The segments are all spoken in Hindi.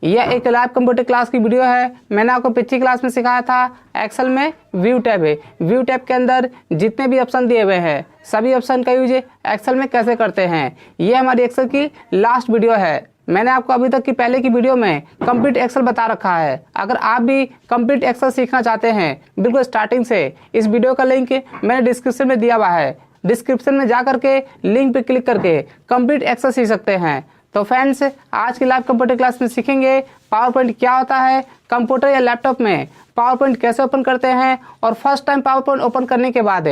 यह एक लैब कंप्यूटर क्लास की वीडियो है। मैंने आपको पिछली क्लास में सिखाया था एक्सेल में व्यू टैब है। व्यू टैब के अंदर जितने भी ऑप्शन दिए हुए हैं सभी ऑप्शन का यूज एक्सेल में कैसे करते हैं, ये हमारी एक्सेल की लास्ट वीडियो है। मैंने आपको अभी तक की पहले की वीडियो में कंप्लीट एक्सेल बता रखा है। अगर आप भी कंप्लीट एक्सेल सीखना चाहते हैं बिल्कुल स्टार्टिंग से, इस वीडियो का लिंक मैंने डिस्क्रिप्शन में दिया हुआ है। डिस्क्रिप्शन में जा करके लिंक पे क्लिक करके कंप्लीट एक्सेल सीख सकते हैं। तो फ्रेंड्स, आज की लैब कंप्यूटर क्लास में सीखेंगे पावर पॉइंट क्या होता है, कंप्यूटर या लैपटॉप में पावर पॉइंट कैसे ओपन करते हैं, और first time power point open करने के बाद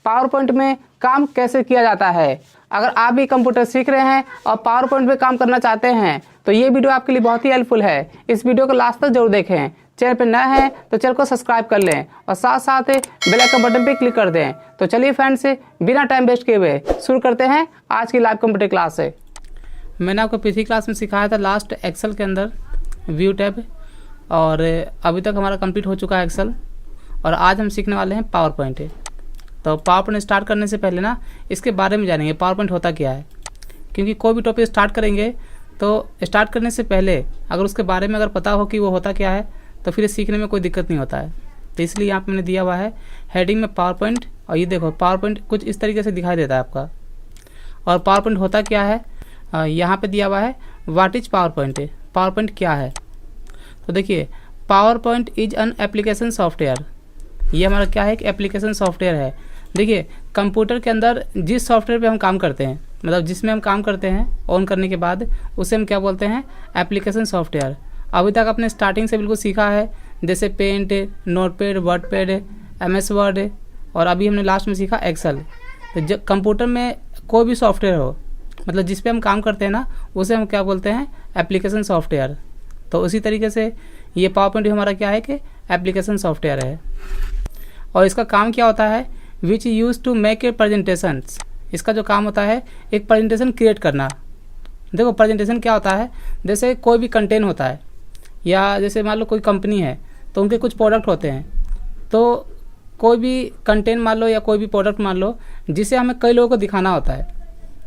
पावर पॉइंट में काम कैसे किया जाता है। अगर आप भी कंप्यूटर सीख रहे हैं और पावर पॉइंट में काम करना चाहते हैं तो ये वीडियो आपके लिए बहुत ही हेल्पफुल है। इस वीडियो को लास्ट तक जरूर देखें। चैनल पर नया है तो चैनल को सब्सक्राइब कर लें और साथ साथ बेल आइकन बटन पे क्लिक कर दें। तो चलिए फ्रेंड्स, बिना टाइम वेस्ट किए हुए शुरू करते हैं आज की लाइव कंप्यूटर क्लास से। मैंने आपको पिछली क्लास में सिखाया था लास्ट एक्सेल के अंदर व्यू टैब, और अभी तक हमारा कंप्लीट हो चुका है एक्सेल, और आज हम सीखने वाले हैं पावर पॉइंट। तो पावर पॉइंट स्टार्ट करने से पहले ना इसके बारे में जानेंगे पावर पॉइंट होता क्या है, क्योंकि कोई भी टॉपिक स्टार्ट करेंगे तो स्टार्ट करने से पहले अगर उसके बारे में अगर पता हो कि वो होता क्या है तो फिर सीखने में कोई दिक्कत नहीं होता है। तो इसलिए यहाँ पे मैंने दिया हुआ है हेडिंग में पावर पॉइंट, और ये देखो पावर पॉइंट कुछ इस तरीके से दिखाई देता है आपका। और पावर पॉइंट होता क्या है यहाँ पे दिया हुआ है what is power point. Power point क्या है, तो देखिए power point is an application software. ये हमारा क्या है, एक एप्लीकेशन सॉफ्टवेयर है। देखिए कंप्यूटर के अंदर जिस सॉफ्टवेयर पे हम काम करते हैं, मतलब जिसमें हम काम करते हैं ऑन करने के बाद, उसे हम क्या बोलते हैं, एप्लीकेशन सॉफ्टवेयर। अभी तक आपने स्टार्टिंग से बिल्कुल सीखा है, जैसे Paint, Notepad, WordPad, MS Word, और अभी हमने लास्ट में सीखा एक्सेल। तो जब कंप्यूटर में कोई भी सॉफ्टवेयर हो, मतलब जिस पे हम काम करते हैं ना, उसे हम क्या बोलते हैं, एप्लीकेशन सॉफ्टवेयर। तो उसी तरीके से ये पावर पॉइंट हमारा क्या है कि एप्लीकेशन सॉफ्टवेयर है। और इसका काम क्या होता है, which use to make a presentations. इसका जो काम होता है एक प्रेजेंटेशन क्रिएट करना। देखो प्रेजेंटेशन क्या होता है, जैसे कोई भी कंटेंट होता है, या जैसे मान लो कोई कंपनी है तो उनके कुछ प्रोडक्ट होते हैं, तो कोई भी कंटेंट मान लो या कोई भी प्रोडक्ट मान लो जिसे हमें कई लोगों को दिखाना होता है,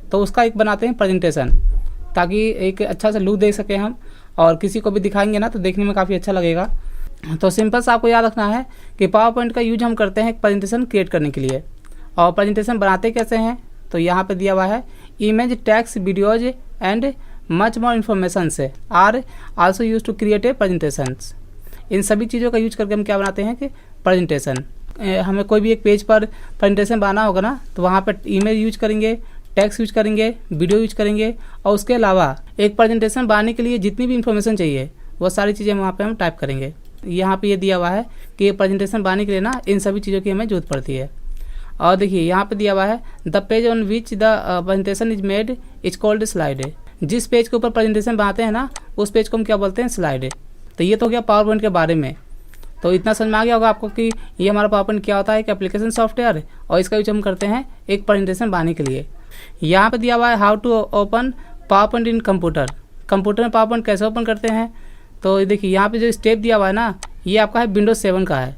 तो उसका एक बनाते हैं प्रेजेंटेशन, ताकि एक अच्छा सा लुक दे सकें हम, और किसी को भी दिखाएंगे ना तो देखने में काफ़ी अच्छा लगेगा। तो सिंपल सा आपको याद रखना है कि पावर पॉइंट का यूज हम करते हैं एक प्रेजेंटेशन क्रिएट करने के लिए। और प्रेजेंटेशन बनाते कैसे हैं, तो यहाँ पे दिया हुआ है image, text, videos and much more information से are also use to create a presentations. इन सभी चीज़ों का यूज करके हम क्या बनाते हैं कि प्रेजेंटेशन। हमें कोई भी एक पेज पर प्रेजेंटेशन बनाना होगा ना, तो वहाँ पर इमेज यूज करेंगे, टेक्स्ट यूज करेंगे, वीडियो यूज करेंगे, और उसके अलावा एक प्रेजेंटेशन बनाने के लिए जितनी भी इन्फॉर्मेशन चाहिए वो सारी चीज़ें वहाँ पे हम टाइप करेंगे। यहाँ पे ये दिया हुआ है कि ये प्रेजेंटेशन बनाने के लिए ना इन सभी चीज़ों की हमें जरूरत पड़ती है। और देखिए यहाँ पे दिया हुआ है the page on which the presentation is made is called slide. जिस पेज के ऊपर प्रेजेंटेशन बनाते हैं ना उस पेज को हम क्या बोलते हैं, स्लाइड। तो ये तो हो गया पावर पॉइंट के बारे में। तो इतना समझ में आ गया होगा आपको कि ये हमारा पावर पॉइंट क्या होता है, एक एप्लीकेशन सॉफ्टवेयर, और इसका यूज हम करते हैं एक प्रेजेंटेशन बनाने के लिए। यहाँ पे दिया हुआ है how to open PowerPoint in computer. Computer में पावर पॉइंट कैसे ओपन करते हैं, तो देखिए यहाँ पे जो स्टेप दिया हुआ है ना, ये आपका है विंडोज 7 का है।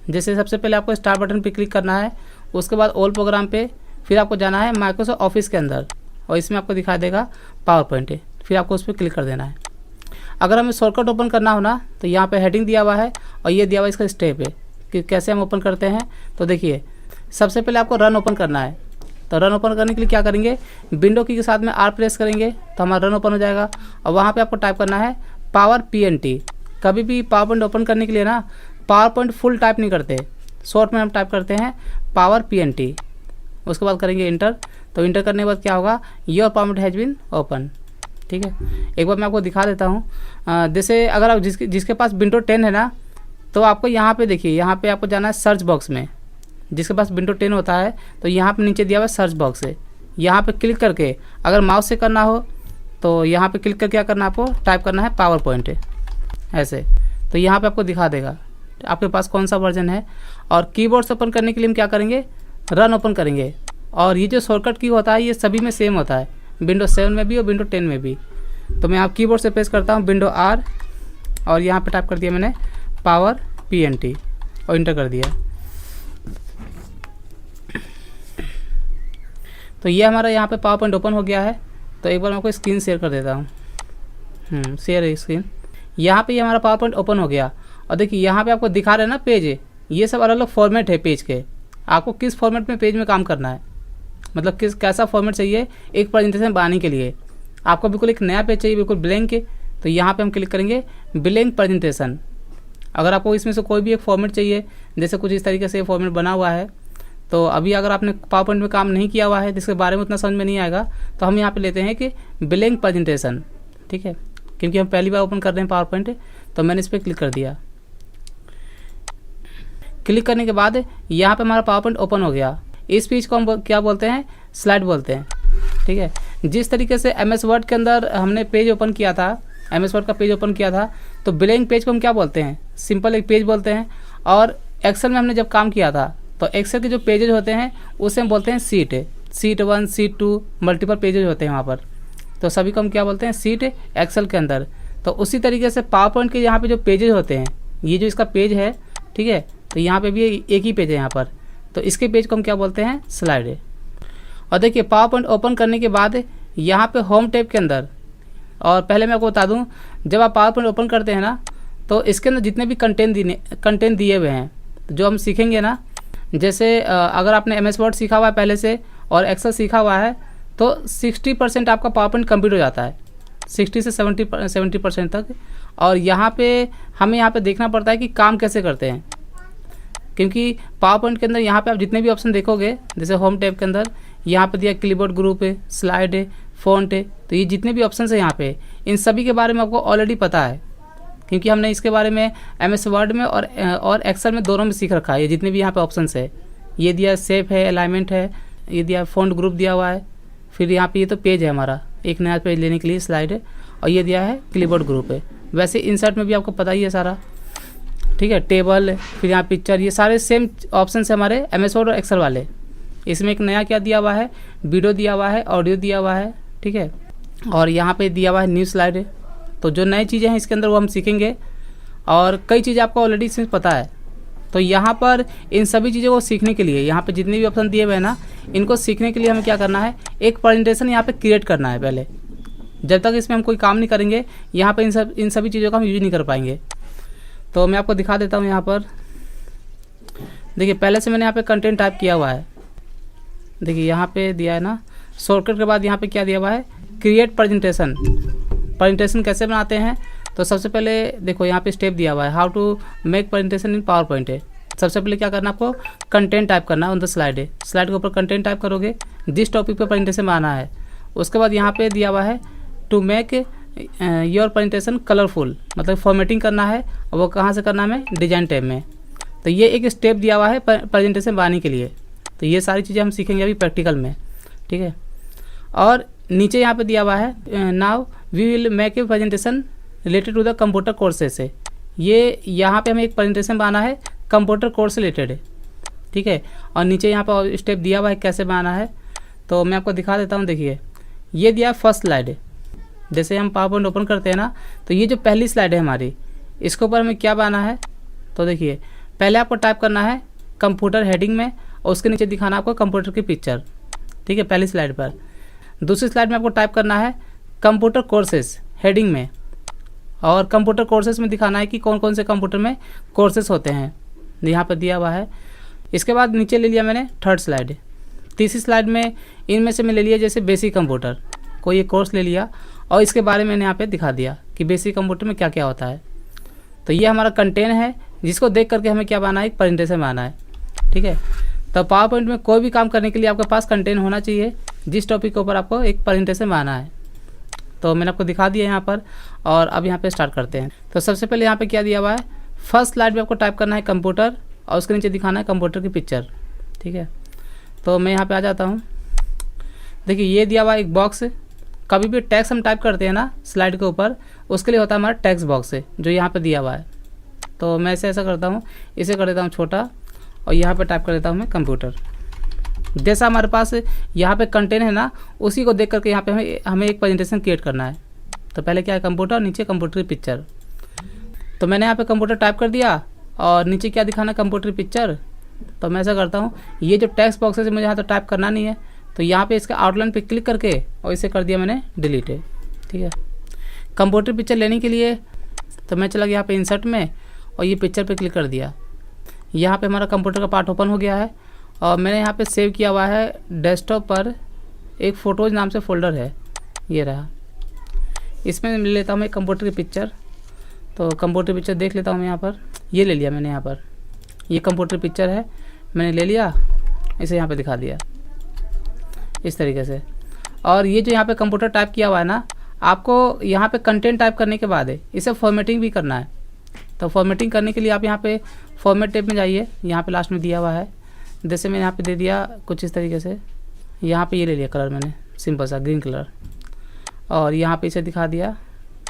जैसे सबसे पहले आपको स्टार्ट बटन पे क्लिक करना है, उसके बाद ऑल प्रोग्राम पे, फिर आपको जाना है माइक्रोसॉफ्ट ऑफिस के अंदर, और इसमें आपको दिखा देगा पावर पॉइंट, फिर आपको उस पर क्लिक कर देना है। अगर हमें शॉर्टकट ओपन करना हो ना, तो यहाँ पे हेडिंग दिया हुआ है और ये दिया हुआ इसका स्टेप है कि कैसे हम ओपन करते हैं। तो देखिए सबसे पहले आपको रन ओपन करना है। तो रन ओपन करने के लिए क्या करेंगे, विंडो की के साथ में R प्रेस करेंगे तो हमारा रन ओपन हो जाएगा, और वहाँ पे आपको टाइप करना है पावर PNT। कभी भी पावर पॉइंट ओपन करने के लिए ना पावर पॉइंट फुल टाइप नहीं करते, शॉर्ट में हम टाइप करते हैं पावर PNT। उसके बाद करेंगे इंटर। तो इंटर करने के बाद क्या होगा, your PowerPoint has been open. ठीक है, एक बार मैं आपको दिखा देता हूँ। जैसे अगर आप जिसके पास विंडो 10 है ना, तो आपको यहाँ पे देखिए, यहाँ पे आपको जाना है सर्च बॉक्स में। जिसके पास विंडो 10 होता है तो यहाँ पे नीचे दिया हुआ सर्च बॉक्स है, यहाँ पे क्लिक करके अगर माउस से करना हो तो यहाँ पे क्लिक करके क्या करना है, आपको टाइप करना है पावर पॉइंट ऐसे। तो यहाँ पे आपको दिखा देगा आपके पास कौन सा वर्जन है। और कीबोर्ड से ओपन करने के लिए हम क्या करेंगे, रन ओपन करेंगे। और ये जो शॉर्टकट की होता है ये सभी में सेम होता है, विंडो 7 में भी और विंडो 10 में भी। तो मैं आप कीबोर्ड से प्रेस करता हूँ विंडो R, और यहाँ पे टाइप कर दिया मैंने पावर PNT और इंटर कर दिया। तो ये हमारा यहाँ पे पावर पॉइंट ओपन हो गया है। तो एक बार मैं आपको स्क्रीन शेयर कर देता हूँ। शेयर है स्क्रीन। यहाँ पे ये हमारा पावर पॉइंट ओपन हो गया। और देखिए यहाँ पे आपको दिखा रहे हैं ना पेज, ये सब अलग अलग फॉर्मेट है पेज के। आपको किस फॉर्मेट में पेज में काम करना है, मतलब कैसा फॉर्मेट चाहिए एक प्रेजेंटेशन बनाने के लिए। आपको बिल्कुल एक नया पेज चाहिए, बिल्कुल ब्लैंक, तो यहाँ पे हम क्लिक करेंगे ब्लैंक प्रेजेंटेशन। अगर आपको इसमें से कोई भी एक फॉर्मेट चाहिए, जैसे कुछ इस तरीके से फॉर्मेट बना हुआ है, तो अभी अगर आपने पावर पॉइंट में काम नहीं किया हुआ है, जिसके बारे में उतना समझ में नहीं आएगा, तो हम यहाँ पे लेते हैं कि ब्लैंक प्रेजेंटेशन। ठीक है, क्योंकि हम पहली बार ओपन कर रहे हैं पावर पॉइंट, तो मैंने इस पर क्लिक कर दिया। क्लिक करने के बाद यहाँ पे हमारा पावर पॉइंट ओपन हो गया। इस पेज को हम क्या बोलते हैं, स्लाइड बोलते हैं। ठीक है, जिस तरीके से MS वर्ड के अंदर हमने पेज ओपन किया था, MS वर्ड का पेज ओपन किया था, तो ब्लैंक पेज को हम क्या बोलते हैं, सिंपल एक पेज बोलते हैं। और एक्सेल में हमने जब काम किया था, तो एक्सेल के जो पेजेज होते हैं उसे हम बोलते हैं सीट 1, सीट 2, मल्टीपल पेजेज होते हैं वहाँ पर, तो सभी को हम क्या बोलते हैं, सीट एक्सेल के अंदर। तो उसी तरीके से पावर पॉइंट के यहाँ पे जो पेजेज होते हैं, ये जो इसका पेज है, ठीक है, तो यहाँ पे भी एक ही पेज है यहाँ पर, तो इसके पेज को हम क्या बोलते हैं, स्लाइड। और देखिए पावर पॉइंट ओपन करने के बाद यहाँ पे होम टैब के अंदर, और पहले मैं आपको बता दूँ, जब आप पावर पॉइंट ओपन करते हैं ना, तो इसके अंदर जितने भी कंटेंट दिए हुए हैं, जो हम सीखेंगे ना, जैसे अगर आपने MS वर्ड सीखा हुआ है पहले से और एक्सेल सीखा हुआ है, तो 60% आपका पावर पॉइंट कंप्लीट हो जाता है, 60 से 70% तक। और यहाँ पे हमें यहाँ पे देखना पड़ता है कि काम कैसे करते हैं, क्योंकि पावर पॉइंट के अंदर यहाँ पे आप जितने भी ऑप्शन देखोगे, जैसे होम टैब के अंदर यहाँ पे दिया क्लिपबोर्ड ग्रुप है, स्लाइड है, फॉन्ट है, तो ये जितने भी ऑप्शन है यहाँ पे, इन सभी के बारे में आपको ऑलरेडी पता है, क्योंकि हमने इसके बारे में MS वर्ड में और एक्सेल में दोनों में सीख रखा है। ये जितने भी यहाँ पे ऑप्शन है, ये दिया शेप है, अलाइनमेंट है, ये दिया फॉन्ट ग्रुप दिया हुआ है, फिर यहाँ पे ये तो पेज है हमारा, एक नया पेज लेने के लिए स्लाइड है, और ये दिया है क्लिपबोर्ड ग्रुप है। वैसे इंसर्ट में भी आपको पता ही है सारा, ठीक है, टेबल, फिर यहाँ पिक्चर, ये सारे सेम ऑप्शन है हमारे MS वर्ड और एक्सेल वाले। इसमें एक नया क्या दिया हुआ है, वीडियो दिया हुआ है, ऑडियो दिया हुआ है, ठीक है, और यहाँ पे दिया हुआ है न्यू स्लाइड। तो जो नई चीज़ें हैं इसके अंदर वो हम सीखेंगे, और कई चीज़ें आपको ऑलरेडी इसमें पता है। तो यहाँ पर इन सभी चीज़ों को सीखने के लिए, यहाँ पे जितने भी ऑप्शन दिए हुए हैं ना, इनको सीखने के लिए हमें क्या करना है, एक प्रेजेंटेशन यहाँ पे क्रिएट करना है पहले। जब तक इसमें हम कोई काम नहीं करेंगे, यहाँ पे इन सभी चीज़ों का हम यूज नहीं कर पाएंगे। तो मैं आपको दिखा देता हूँ। यहाँ पर देखिए पहले से मैंने यहाँ पे कंटेंट टाइप किया हुआ है। देखिए यहाँ पे दिया है ना, शॉर्टकट के बाद यहाँ पे क्या दिया हुआ है, क्रिएट प्रेजेंटेशन। प्रेजेंटेशन कैसे बनाते हैं, तो सबसे पहले देखो यहाँ पे स्टेप दिया हुआ है, how to make presentation in PowerPoint है। सबसे पहले क्या करना है, आपको कंटेंट टाइप करना है ऑन द स्लाइड है। स्लाइड के ऊपर कंटेंट टाइप करोगे, जिस टॉपिक पे प्रेजेंटेशन बनाना है। उसके बाद यहाँ पे दिया हुआ है to make your presentation colourful, मतलब फॉर्मेटिंग करना है, और वो कहाँ से करना है, हमें डिजाइन टैब में। तो ये एक स्टेप दिया हुआ है प्रेजेंटेशन बनाने के लिए। तो ये सारी चीज़ें हम सीखेंगे अभी प्रैक्टिकल में, ठीक है। और नीचे यहाँ पे दिया हुआ है now we will make a presentation related to the computer courses है। ये यहाँ पे हमें एक प्रेजेंटेशन बनाना है कंप्यूटर कोर्स से रिलेटेड है, ठीक है। और नीचे यहाँ पर स्टेप दिया हुआ है कैसे बनाना है, तो मैं आपको दिखा देता हूँ। देखिए ये दिया फर्स्ट स्लाइड है, जैसे हम पावर पॉइंट ओपन करते हैं ना, तो ये जो पहली स्लाइड है हमारी, इसके ऊपर हमें क्या बनाना है। तो देखिए पहले आपको टाइप करना है कंप्यूटर हेडिंग में, और उसके नीचे दिखाना आपको कंप्यूटर की पिक्चर, ठीक है, पहली स्लाइड पर। दूसरी स्लाइड में आपको टाइप करना है कंप्यूटर कोर्सेस हेडिंग में, और कंप्यूटर कोर्सेस में दिखाना है कि कौन कौन से कंप्यूटर में कोर्सेस होते हैं, यहाँ पर दिया हुआ है। इसके बाद नीचे ले लिया मैंने थर्ड स्लाइड। तीसरी स्लाइड में इनमें से मैं ले लिया जैसे बेसिक कंप्यूटर, कोई एक कोर्स ले लिया, और इसके बारे में मैंने यहाँ पे दिखा दिया कि बेसिक कंप्यूटर में क्या क्या होता है। तो ये हमारा कंटेंट है, जिसको देख करके हमें क्या बनाना है, एक प्रेजेंटेशन बनाना है, ठीक है। तो पावर पॉइंट में कोई भी काम करने के लिए आपके पास कंटेंट होना चाहिए, जिस टॉपिक के ऊपर आपको एक प्रेजेंटेशन बनाना है। तो मैंने आपको दिखा दिया यहाँ पर, और अब यहाँ पे स्टार्ट करते हैं। तो सबसे पहले यहाँ पे क्या दिया हुआ है, फर्स्ट स्लाइड में आपको टाइप करना है कंप्यूटर, और उसके नीचे दिखाना है कंप्यूटर की पिक्चर, ठीक है। तो मैं यहाँ पे आ जाता हूँ। देखिए ये दिया हुआ एक बॉक्स, कभी भी टेक्स्ट हम टाइप करते हैं ना स्लाइड के ऊपर, उसके लिए होता है हमारा टेक्स्ट बॉक्स है, जो यहाँ पे दिया हुआ है। तो मैं ऐसा करता हूँ, इसे कर देता हूँ छोटा, और यहाँ पे टाइप कर देता हूँ मैं कंप्यूटर। जैसा हमारे पास यहाँ पे कंटेंट है ना, उसी को देख करके यहाँ पे हमें एक प्रेजेंटेशन क्रिएट करना है। तो पहले क्या है, कंप्यूटर, नीचे कंप्यूटर की पिक्चर। तो मैंने यहाँ पे कंप्यूटर टाइप कर दिया, और नीचे क्या दिखाना, कंप्यूटर की पिक्चर। तो मैं ऐसा करता हूँ, ये जो टेक्स्ट बॉक्स है मुझे यहाँ तो टाइप करना नहीं है, तो यहाँ पे इसका आउटलाइन पे क्लिक करके और इसे कर दिया मैंने डिलीट है, ठीक है। कंप्यूटर पिक्चर लेने के लिए तो मैं चला गया यहाँ पे इंसर्ट में और ये पिक्चर पे क्लिक कर दिया। यहाँ पे हमारा कंप्यूटर का पार्ट ओपन हो गया है और मैंने यहाँ पे सेव किया हुआ है डेस्कटॉप पर, एक फ़ोटोज़ नाम से फ़ोल्डर है, ये रहा। इसमें ले लेता हूँ एक कंप्यूटर की पिक्चर। तो कंप्यूटर पिक्चर देख लेता हूँ मैं यहाँ पर, ये ले लिया मैंने। यहाँ पर ये कंप्यूटर पिक्चर है, मैंने ले लिया, इसे यहाँ पे दिखा दिया इस तरीके से। और ये जो यहाँ पे कंप्यूटर टाइप किया हुआ है ना, आपको यहाँ पे कंटेंट टाइप करने के बाद इसे फॉर्मेटिंग भी करना है। तो फॉर्मेटिंग करने के लिए आप यहाँ पे फॉर्मेट टैब में जाइए, यहाँ पे लास्ट में दिया हुआ है। जैसे मैंने यहाँ पे दे दिया कुछ इस तरीके से, यहाँ पे ये ले लिया कलर मैंने सिंपल सा ग्रीन कलर, और यहाँ पे इसे दिखा दिया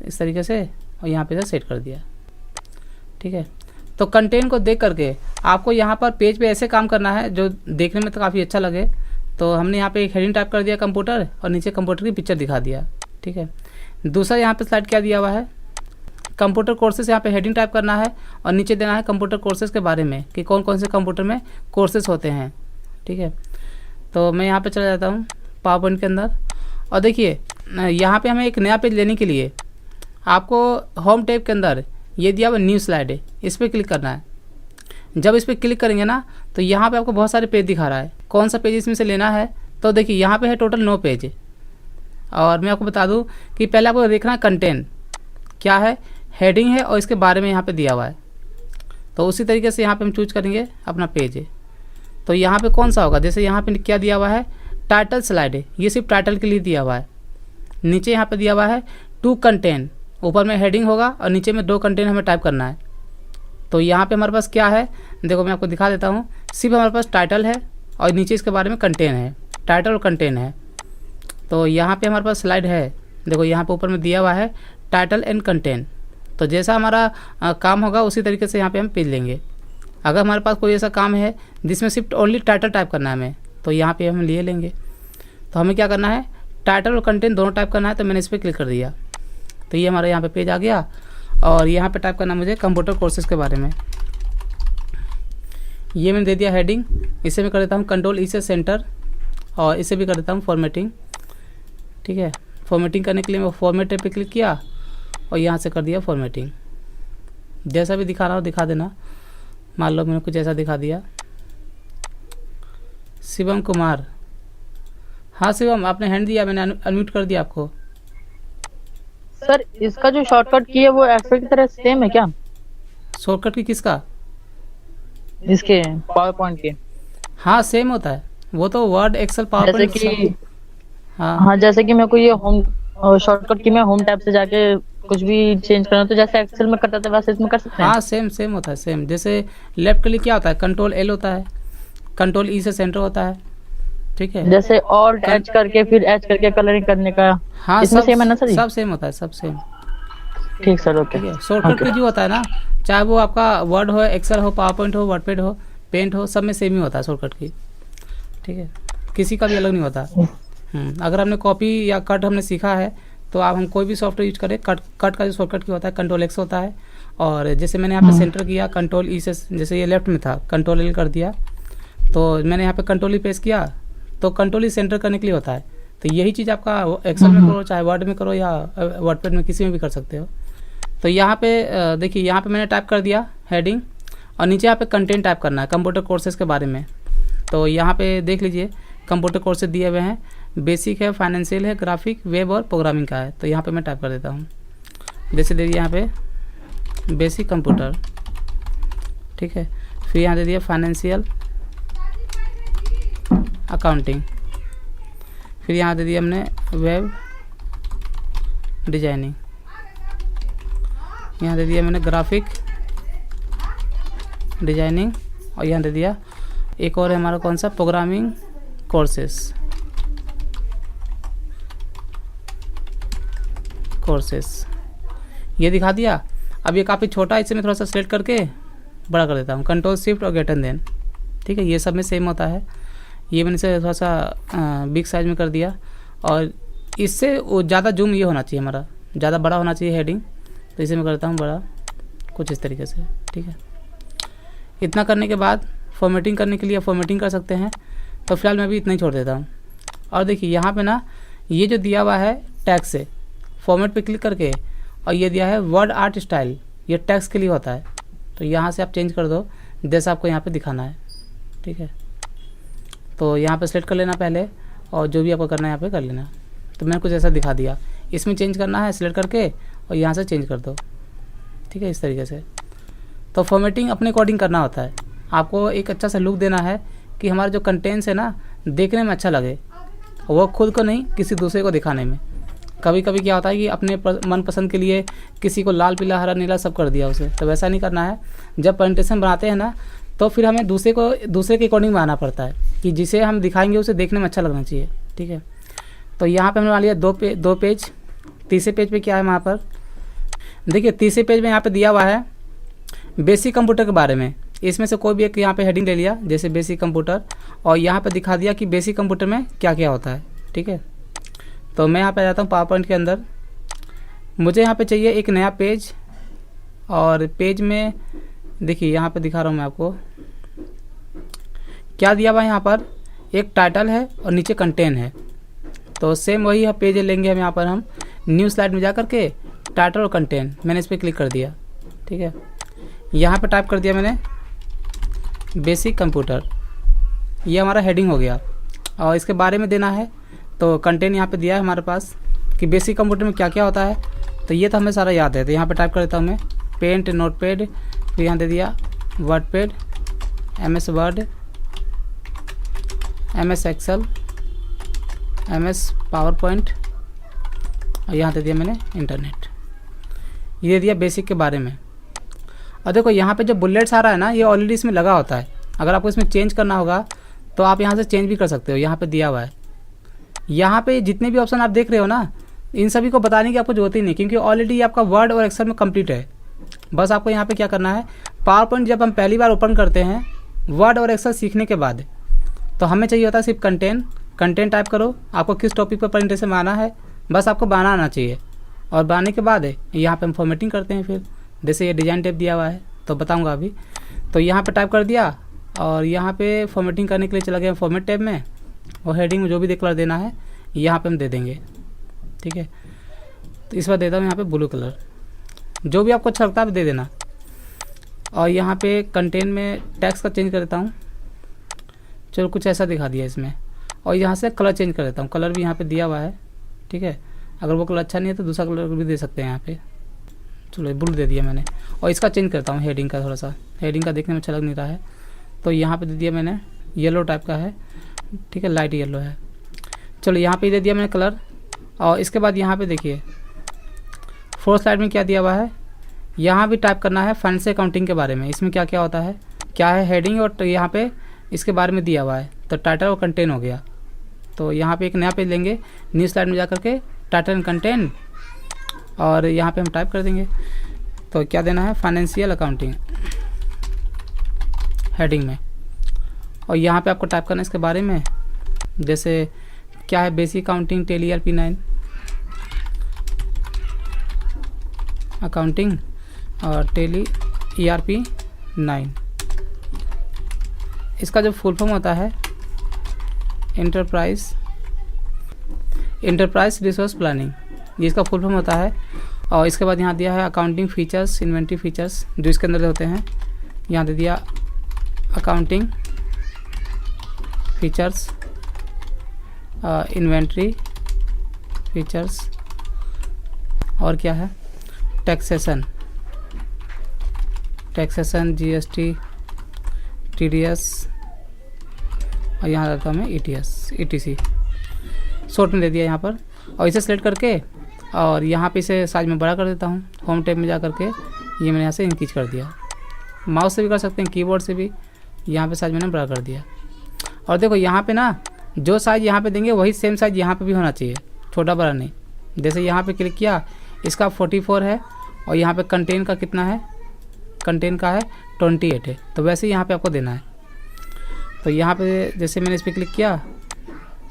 इस तरीके से, और यहाँ पे इसे सेट कर दिया। ठीक है, तो कंटेंट को देख करके आपको यहाँ पर पेज पे ऐसे काम करना है जो देखने में तो काफ़ी अच्छा लगे। तो हमने यहाँ पे एक हेडिंग टाइप कर दिया कंप्यूटर, और नीचे कंप्यूटर की पिक्चर दिखा दिया। ठीक है, दूसरा यहाँ पे स्लाइड क्या दिया हुआ है, कंप्यूटर कोर्सेज। यहाँ पे हेडिंग टाइप करना है और नीचे देना है कंप्यूटर कोर्सेज के बारे में कि कौन कौन से कंप्यूटर में कोर्सेज होते हैं। ठीक है, तो मैं यहाँ पे चला जाता हूँ पावर पॉइंट के अंदर, और देखिए यहाँ पे हमें एक नया पेज लेने के लिए आपको होम टैब के अंदर ये दिया हुआ न्यू स्लाइड है, इस पर क्लिक करना है। जब इस पर क्लिक करेंगे ना, तो यहाँ पे आपको बहुत सारे पेज दिखा रहा है, कौन सा पेज इसमें से लेना है। तो देखिए यहाँ पे है टोटल 9 पेज। और मैं आपको बता दूँ कि पहले आपको देखना है कंटेंट क्या है, हेडिंग है, और इसके बारे में यहाँ पे दिया हुआ है। तो उसी तरीके से यहाँ पे हम चूज करेंगे अपना पेज। तो यहाँ पे कौन सा होगा, जैसे यहाँ पे क्या दिया हुआ है, टाइटल स्लाइड है, ये सिर्फ टाइटल के लिए दिया हुआ है। नीचे यहाँ पे दिया हुआ है 2 कंटेंट, ऊपर में हेडिंग होगा और नीचे में 2 कंटेंट हमें टाइप करना है। तो यहाँ पे हमारे पास क्या है, देखो मैं आपको दिखा देता हूँ। सिर्फ हमारे पास टाइटल है और नीचे इसके बारे में कंटेंट है, टाइटल और कंटेंट है। तो यहाँ पे हमारे पास स्लाइड है, देखो यहाँ पे ऊपर में दिया हुआ है टाइटल एंड कंटेंट। तो जैसा हमारा काम होगा उसी तरीके से यहाँ पे हम पेज लेंगे। अगर हमारे पास कोई ऐसा काम है जिसमें सिर्फ ओनली टाइटल टाइप करना है हमें, तो यहाँ पे हम लिए लेंगे। तो हमें क्या करना है, टाइटल और कंटेंट दोनों टाइप करना है। तो मैंने इस पर क्लिक कर दिया, तो ये हमारा यहाँ पे पेज आ गया। और यहाँ पे टाइप करना है मुझे कंप्यूटर कोर्सेज के बारे में। ये मैंने दे दिया हेडिंग, इसे मैं कर देता हूँ कंट्रोल ई से सेंटर, और इसे भी कर देता हूँ फॉर्मेटिंग। ठीक है, फॉर्मेटिंग करने के लिए मैं फॉर्मेट टैब पे क्लिक किया और यहाँ से कर दिया फॉर्मेटिंग। जैसा भी दिखा रहा हो दिखा देना। मान लो मैंने कुछ ऐसा दिखा दिया। शिवम कुमार, हाँ शिवम आपने हैंड दिया, मैंने अनम्यूट कर दिया आपको। सर इसका जो शॉर्टकट की है वो एक्सेल की तरह सेम है क्या? शॉर्टकट की किसका? इसके पावर पॉइंट के। हाँ सेम होता है, वो तो वर्ड एक्सेल पावर जैसे पॉइंट। कि हाँ जैसे कि मेरे को ये होम शॉर्टकट की मैं होम टैब से जाके कुछ भी चेंज करना, तो जैसे एक्सेल में करता था वैसे इसमें कर सकते हैं। हाँ सेम होता है सेम। जैसे लेफ्ट क्लिक क्या होता है, कंट्रोल एल होता है, कंट्रोल ई से सेंटर होता है। ठीक है, जैसे ऑल्ट एच करके फिर एच करके कलरिंग करने का। हाँ इसमें सब सेम है ना सर? सब सेम होता है, सब सेम। ठीक सर, ओके। ठीक है, शॉर्टकट की जो होता है ना, चाहे वो आपका वर्ड हो, एक्सेल हो, पावर पॉइंट हो, वर्डपैड हो, पेंट हो, सब में सेम ही होता है शॉर्टकट की। ठीक है, किसी का भी अलग नहीं होता। अगर हमने कॉपी या कट हमने सीखा है तो आप हम कोई भी सॉफ्टवेयर यूज करें, कट का जो शॉर्टकट की होता है कंट्रोल एक्स होता है। और जैसे मैंने यहाँ पे सेंटर किया कंट्रोल ई से, जैसे ये लेफ्ट में था कंट्रोल एल कर दिया, तो मैंने यहाँ पे कंट्रोल ई प्रेस किया, तो कंट्रोल ई सेंटर करने के लिए होता है। तो यही चीज़ आपका एक्सेल में करो, चाहे वर्ड में करो या वर्डपैड में, किसी में भी कर सकते हो। तो यहाँ पे देखिए, यहाँ पे मैंने टाइप कर दिया हेडिंग, और नीचे यहाँ पे कंटेंट टाइप करना है कंप्यूटर कोर्सेज के बारे में। तो यहाँ पे देख लीजिए कंप्यूटर कोर्सेज दिए हुए हैं, बेसिक है, फाइनेंशियल है, ग्राफिक, वेब और प्रोग्रामिंग का है। तो यहाँ पे मैं टाइप कर देता हूँ, जैसे दे दिया यहाँ पे बेसिक कंप्यूटर। ठीक है, फिर यहाँ दे दिया फाइनेंशियल अकाउंटिंग, फिर यहाँ दे दिया हमने वेब डिजाइनिंग, यहाँ दे दिया मैंने ग्राफिक डिजाइनिंग, और यहाँ दे दिया एक और है हमारा कौन सा, प्रोग्रामिंग कोर्सेस। ये दिखा दिया। अब ये काफ़ी छोटा है, इसे मैं थोड़ा सा सेलेक्ट करके बड़ा कर देता हूँ, कंट्रोल शिफ्ट और गेट एंड देन। ठीक है, ये सब में सेम होता है। ये मैंने इसे थोड़ा सा बिग साइज में कर दिया, और इससे ज़्यादा जूम ये होना चाहिए हमारा, ज़्यादा बड़ा होना चाहिए हेडिंग। तो इसे मैं करता हूँ बड़ा, कुछ इस तरीके से। ठीक है, इतना करने के बाद फॉर्मेटिंग करने के लिए फॉर्मेटिंग कर सकते हैं। तो फिलहाल मैं भी इतना ही छोड़ देता हूँ। और देखिए यहाँ पे ना ये जो दिया हुआ है टैग से, फॉर्मेट पे क्लिक करके, और ये दिया है वर्ड आर्ट स्टाइल, ये टैक्स के लिए होता है। तो यहाँ से आप चेंज कर दो जैसा आपको यहाँ पे दिखाना है, ठीक है। तो यहाँ पे सेलेक्ट कर लेना पहले, और जो भी आपको करना है यहाँ पे कर लेना। तो मैंने कुछ ऐसा दिखा दिया, इसमें चेंज करना है सिलेक्ट करके और यहाँ से चेंज कर दो, ठीक है, इस तरीके से। तो फॉर्मेटिंग अपने अकॉर्डिंग करना होता है, आपको एक अच्छा सा लुक देना है कि हमारा जो कंटेंट्स है ना देखने में अच्छा लगे, वो खुद को नहीं किसी दूसरे को दिखाने में। कभी कभी क्या होता है कि अपने मनपसंद के लिए किसी को लाल पीला हरा नीला सब कर दिया उसे, तो वैसा नहीं करना है। जब प्रेजेंटेशन बनाते हैं ना तो फिर हमें दूसरे के अकॉर्डिंग बनाना पड़ता है कि जिसे हम दिखाएंगे उसे देखने में अच्छा लगना चाहिए, ठीक है। तो यहाँ पे हमने बना लिया दो पेज। तीसरे पेज पे क्या है वहाँ पर देखिए, तीसरे पेज में यहाँ पे दिया हुआ है बेसिक कंप्यूटर के बारे में। इसमें से कोई भी एक यहाँ पे हेडिंग ले लिया, जैसे बेसिक कंप्यूटर, और यहाँ पे दिखा दिया कि बेसिक कंप्यूटर में क्या क्या होता है, ठीक है। तो मैं यहाँ पे आ जाता हूँ पावर पॉइंट के अंदर। मुझे यहाँ पे चाहिए एक नया पेज, और पेज में देखिए यहाँ पे दिखा रहा हूँ मैं आपको क्या दिया हुआ है। यहाँ पर एक टाइटल है और नीचे कंटेंट है। तो सेम वही है पेज लेंगे हम यहाँ पर, हम न्यू स्लाइड में जा करके टाइटल और कंटेंट, मैंने इस पर क्लिक कर दिया, ठीक है। यहाँ पे टाइप कर दिया मैंने बेसिक कंप्यूटर, ये हमारा हेडिंग हो गया। और इसके बारे में देना है तो कंटेंट यहाँ पे दिया है हमारे पास कि बेसिक कंप्यूटर में क्या क्या होता है। तो ये तो हमें सारा याद है, तो यहाँ पे टाइप कर देता हूँ मैं पेंट, नोटपैड, फिर यहाँ दे दिया WordPad, MS Word, MS Excel, MS PowerPoint, और यहाँ दे दिया मैंने इंटरनेट। ये दे दिया बेसिक के बारे में। और देखो यहाँ पे जो बुलेट्स आ रहा है ना, ये ऑलरेडी इसमें लगा होता है। अगर आपको इसमें चेंज करना होगा तो आप यहाँ से चेंज भी कर सकते हो, यहाँ पे दिया हुआ है। यहाँ पे जितने भी ऑप्शन आप देख रहे हो ना, इन सभी को बताने की आपको जरूरत ही नहीं, क्योंकि ऑलरेडी आपका वर्ड और एक्सेल में कंप्लीट है। बस आपको यहाँ पे क्या करना है, पावर पॉइंट जब हम पहली बार ओपन करते हैं वर्ड और एक्सेल सीखने के बाद, तो हमें चाहिए होता है सिर्फ कंटेंट टाइप करो, आपको किस टॉपिक पर प्रेजेंटेशन बनाना है, बस आपको बनाना आना चाहिए। और बनाने के बाद यहाँ पे हम फॉर्मेटिंग करते हैं। फिर जैसे ये डिजाइन टैब दिया हुआ है तो बताऊँगा अभी। तो यहाँ पे टाइप कर दिया और यहाँ पे फॉर्मेटिंग करने के लिए चला गया फॉर्मेट टैब में, और हेडिंग में जो भी कलर देना है यहाँ पे हम दे देंगे, ठीक है। तो इस बार देता हूँ यहाँ पे ब्लू कलर, जो भी आपको अच्छा लगता है दे देना। और यहाँ पे कंटेंट में टेक्स्ट का चेंज कर देता हूँ, चलो कुछ ऐसा दिखा दिया इसमें। और यहाँ से कलर चेंज कर देता हूँ, कलर भी यहाँ पे दिया हुआ है, ठीक है। अगर वो कलर अच्छा नहीं है तो दूसरा कलर भी दे सकते हैं यहाँ पे। चलो ब्लू दे दिया मैंने। और इसका चेंज करता हूँ हेडिंग का, थोड़ा सा हेडिंग का देखने में अच्छा लग नहीं रहा है, तो यहाँ पे दे दिया मैंने येलो टाइप का है, ठीक है, लाइट येलो है। चलो यहाँ पे दे दिया मैंने कलर। और इसके बाद यहाँ पे देखिए फोर्थ स्लाइड में क्या दिया हुआ है, यहाँ भी टाइप करना है फाइनेंशियल अकाउंटिंग के बारे में। इसमें क्या क्या होता है, क्या है हेडिंग, और यहाँ पे इसके बारे में दिया हुआ है। तो टाइटल और कंटेंट हो गया। तो यहाँ पे एक नया पेज लेंगे, न्यू स्लाइड में जा करके टाइटल एंड कंटेंट, और यहाँ पे हम टाइप कर देंगे। तो क्या देना है, फाइनेंशियल अकाउंटिंग हेडिंग में। और यहाँ पे आपको टाइप करना है इसके बारे में, जैसे क्या है basic accounting, Tally ERP 9 accounting और टेली ERP 9। इसका जो फुल फॉर्म होता है एंटरप्राइज रिसोर्स प्लानिंग, ये इसका फुल फॉर्म होता है। और इसके बाद यहाँ दिया है अकाउंटिंग फीचर्स, इन्वेंटरी फीचर्स जो इसके अंदर होते हैं, यहाँ दे दिया अकाउंटिंग फीचर्स, इन्वेंट्री फीचर्स, और क्या है टैक्सेशन, GST, TDS, और यहाँ रहता हूँ मैं ETC शॉर्ट में दे दिया यहाँ पर। और इसे सेलेक्ट करके और यहाँ पे इसे साइज में बड़ा कर देता हूँ। होम टैब में जा करके ये मैंने यहाँ से इंक्रीज कर दिया, माउस से भी कर सकते हैं, कीबोर्ड से भी। यहाँ पे साइज मैंने बड़ा कर दिया। और देखो यहाँ पे ना जो साइज़ यहाँ पे देंगे वही सेम साइज़ यहाँ पे भी होना चाहिए, छोटा बड़ा नहीं। जैसे यहाँ पे क्लिक किया, इसका 44 है, और यहाँ पे कंटेंट का कितना है, कंटेंट का है 28 है, तो वैसे ही यहाँ पे आपको देना है। तो यहाँ पे जैसे मैंने इस पर क्लिक किया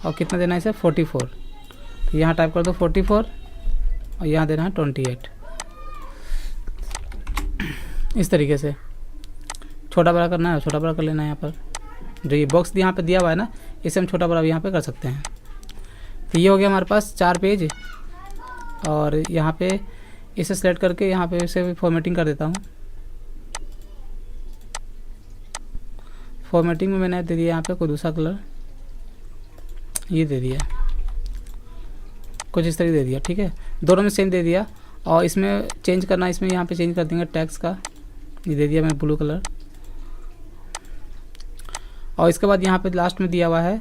और कितना देना है इसे 44, तो यहाँ टाइप कर दो 44 और यहाँ देना है 28। इस तरीके से छोटा बड़ा करना है, छोटा बड़ा कर लेना है। यहाँ पर जो ये बॉक्स यहाँ पे दिया हुआ है ना, इसे हम छोटा बड़ा भी यहाँ पे कर सकते हैं। तो ये हो गया हमारे पास 4 पेज। और यहाँ पे इसे सेलेक्ट करके यहाँ पे इसे भी फॉर्मेटिंग कर देता हूँ। फॉर्मेटिंग में मैंने दे दिया यहाँ पे कोई दूसरा कलर, ये दे दिया, कुछ इस तरह दे दिया। ठीक है, दोनों में सेम दे दिया। और इसमें चेंज करना, इसमें यहाँ पे चेंज कर देंगे टैक्स का, ये दे दिया मैंने ब्लू कलर। और इसके बाद यहाँ पे लास्ट में दिया हुआ है,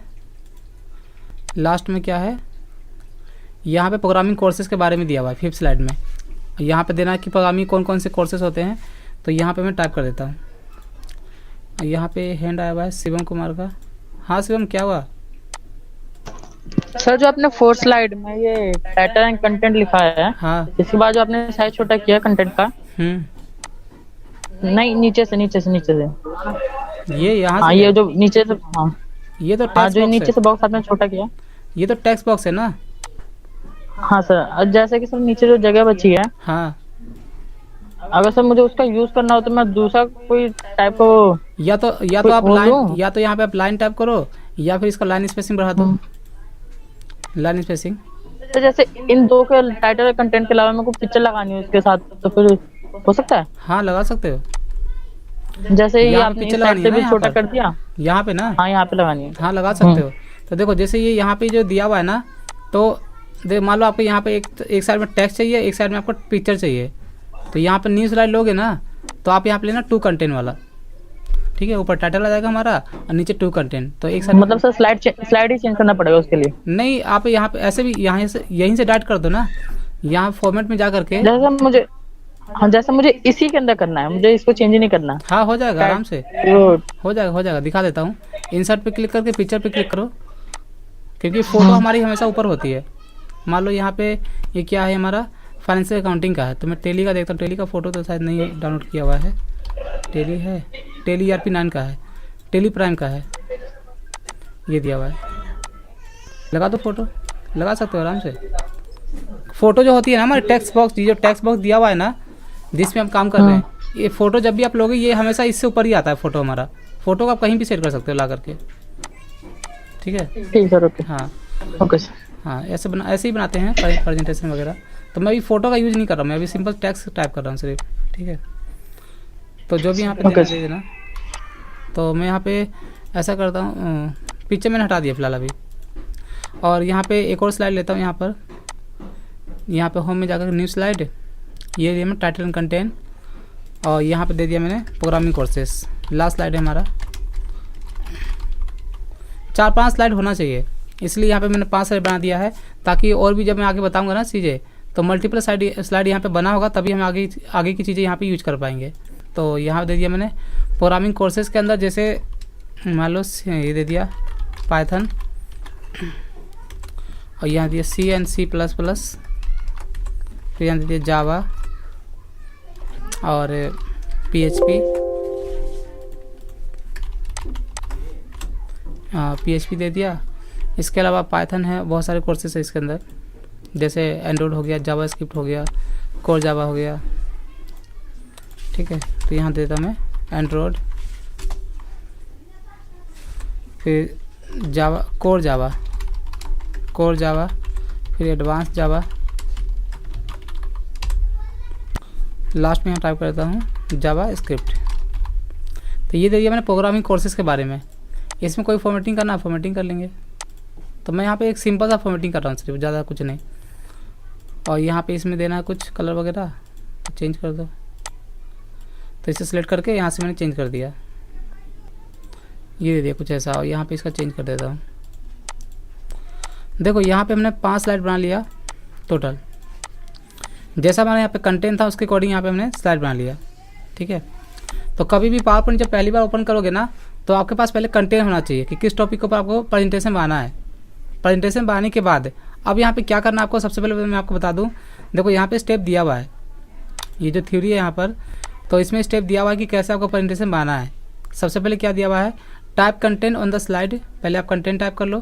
लास्ट में क्या है, यहाँ पे प्रोग्रामिंग कोर्सेज के बारे में दिया हुआ है 5th स्लाइड में। यहाँ पे देना है कि प्रोग्रामिंग कौन कौन से कोर्सेज होते हैं। तो यहाँ पे मैं टाइप कर देता हूँ। यहाँ पे हैंड आया हुआ है शिवम कुमार का। हाँ शिवम, क्या हुआ? सर जो आपने 4th स्लाइड में ये टाइटल एंड कंटेंट लिखा है, हाँ। इसके बाद जो आपने साइज छोटा किया कंटेंट का, नहीं नीचे से ये यहाँ हाँ, से, ये जो नीचे से, हाँ ये तो हाँ, टेक्स्ट जो बॉक्स नीचे है। से बॉक्स आपने छोटा किया, ये तो टेक्स्ट बॉक्स है ना। हाँ सर। और जैसे कि सर नीचे जो जगह बची है, हाँ, अगर सर मुझे उसका यूज करना हो तो मैं दूसरा कोई टाइप को या तो आप लाइन, या तो यहाँ पे आप लाइन टाइप करो, या फिर इसका लाइन स्पेसिंग बढ़ा दो, लाइन स्पेसिंग। तो जैसे इन दो के टाइटल और कंटेंट के अलावा मेरे को पिक्चर लगानी है उसके साथ, तो फिर हो सकता है? हाँ, लगा सकते हो। जैसे ये यहाँ आपने पिक्चर इस साइड लगानी से है ना, भी यहाँ छोटा पर, कर दिया। यहाँ पे ना, हाँ, यहाँ पे लगानी है। हाँ लगा सकते हो। तो देखो जैसे ये यहाँ पे जो दिया हुआ है ना, तो मान लो आपको यहाँ पे एक साइड में टेक्स्ट चाहिए, एक साइड में आपको पिक्चर चाहिए। तो यहाँ पे न्यू स्लाइड लोगे ना, तो आप यहाँ पे लेना 2 कंटेंट वाला। ठीक है, ऊपर टाइटल आ जाएगा हमारा और नीचे 2 कंटेंट। तो एक साइड मतलब सर स्लाइड ही चेंज करना पड़ेगा उसके लिए? नहीं, आप यहाँ पे ऐसे भी यहाँ से यहीं से डाइट कर दो ना, यहाँ फॉर्मेट में जा करके। जैसे मुझे इसी के अंदर करना है, मुझे इसको चेंज ही नहीं करना। हाँ, हो जाएगा आराम से, हो जाएगा। दिखा देता हूँ। इंसर्ट पे क्लिक करके पिक्चर पे क्लिक करो, क्योंकि फ़ोटो हमारी हमेशा ऊपर होती है। मान लो यहाँ पे ये क्या है, हमारा फाइनेंशियल अकाउंटिंग का है, तो मैं टेली का देखता हूँ। टेली का फ़ोटो तो शायद नहीं डाउनलोड किया हुआ है। टेली है, टेली ERP 9 का है, टेली प्राइम का है, ये दिया हुआ है। लगा दो फ़ोटो, लगा सकते हो आराम से। फ़ोटो जो होती है ना हमारे टेक्स्ट बॉक्स, ये जो टेक्स्ट बॉक्स दिया हुआ है ना, जिसमें हम काम कर रहे हैं, ये फ़ोटो जब भी आप लोगे, ये हमेशा इससे ऊपर ही आता है फ़ोटो हमारा। फ़ोटो को आप कहीं भी सेट कर सकते हो ला करके। ठीक है, ठीक सर, ओके। हाँ ओके सर। हाँ, ऐसे ही बनाते हैं प्रेजेंटेशन वगैरह। तो मैं अभी फ़ोटो का यूज़ नहीं कर रहा हूँ, मैं अभी सिंपल टेक्स्ट टाइप कर रहा हूँ सिर्फ। ठीक है, तो जो भी यहाँ पे Okay. दे देना। तो मैं यहाँ पे ऐसा करता हूँ, पिक्चर मैंने हटा दिया फिलहाल अभी। और यहाँ पे एक और स्लाइड लेता हूँ। यहाँ पे होम में जाकर न्यू स्लाइड, ये दिया मैं टाइटल एंड कंटेंट, और यहाँ पे दे दिया मैंने प्रोग्रामिंग कोर्सेस। लास्ट स्लाइड है हमारा, 4-5 स्लाइड होना चाहिए, इसलिए यहाँ पे मैंने 5 स्लाइड बना दिया है, ताकि और भी जब मैं आगे बताऊँगा ना चीज़ें, तो मल्टीपल स्लाइड यहाँ पे बना होगा, तभी हम आगे की चीज़ें यहाँ पे यूज कर पाएंगे। तो यहाँ दे दिया मैंने प्रोग्रामिंग कोर्सेज के अंदर, जैसे मान लो ये दे दिया पाइथन, और यहाँ दिया C एंड C++, फिर यहाँ दे दिया जावा और PHP दे दिया। इसके अलावा पाइथन है, बहुत सारे कोर्सेज है इसके अंदर, जैसे एंड्रॉयड हो गया, जावा स्क्रिप्ट हो गया, कोर जावा हो गया। ठीक है, तो यहाँ देता मैं एंड्रॉयड, फिर जावा, कोर जावा, फिर एडवांस जावा, लास्ट में यहाँ टाइप करता हूँ जावा स्क्रिप्ट। तो ये दे दिया मैंने प्रोग्रामिंग कोर्सेज के बारे में। इसमें कोई फॉर्मेटिंग करना है, फॉर्मेटिंग कर लेंगे। तो मैं यहाँ पे एक सिंपल सा फॉर्मेटिंग कर रहा हूँ सिर्फ, ज़्यादा कुछ नहीं। और यहाँ पे इसमें देना है कुछ कलर वगैरह, तो चेंज कर दो। तो इसे सेलेक्ट करके यहाँ से मैंने चेंज कर दिया, ये दे दिया कुछ ऐसा। और यहाँ पे इसका चेंज कर देता हूँ। देखो यहाँ पे हमने 5 स्लाइड बना लिया टोटल, जैसा हमारे यहाँ पे कंटेंट था उसके अकॉर्डिंग यहाँ पे हमने स्लाइड बना लिया। ठीक है, तो कभी भी पावर पॉइंट जब पहली बार ओपन करोगे ना, तो आपके पास पहले कंटेंट होना चाहिए कि किस टॉपिक के ऊपर आपको प्रेजेंटेशन बनाना है। प्रेजेंटेशन बनाने के बाद अब यहाँ पे क्या करना है आपको, सबसे पहले मैं आपको बता दूँ। देखो यहाँ पे स्टेप दिया हुआ है, ये जो थ्योरी है यहाँ पर, तो इसमें स्टेप दिया हुआ है कि कैसे आपको प्रेजेंटेशन बनाना है। सबसे पहले क्या दिया हुआ है, type content on the slide. पहले आप कंटेंट टाइप कर लो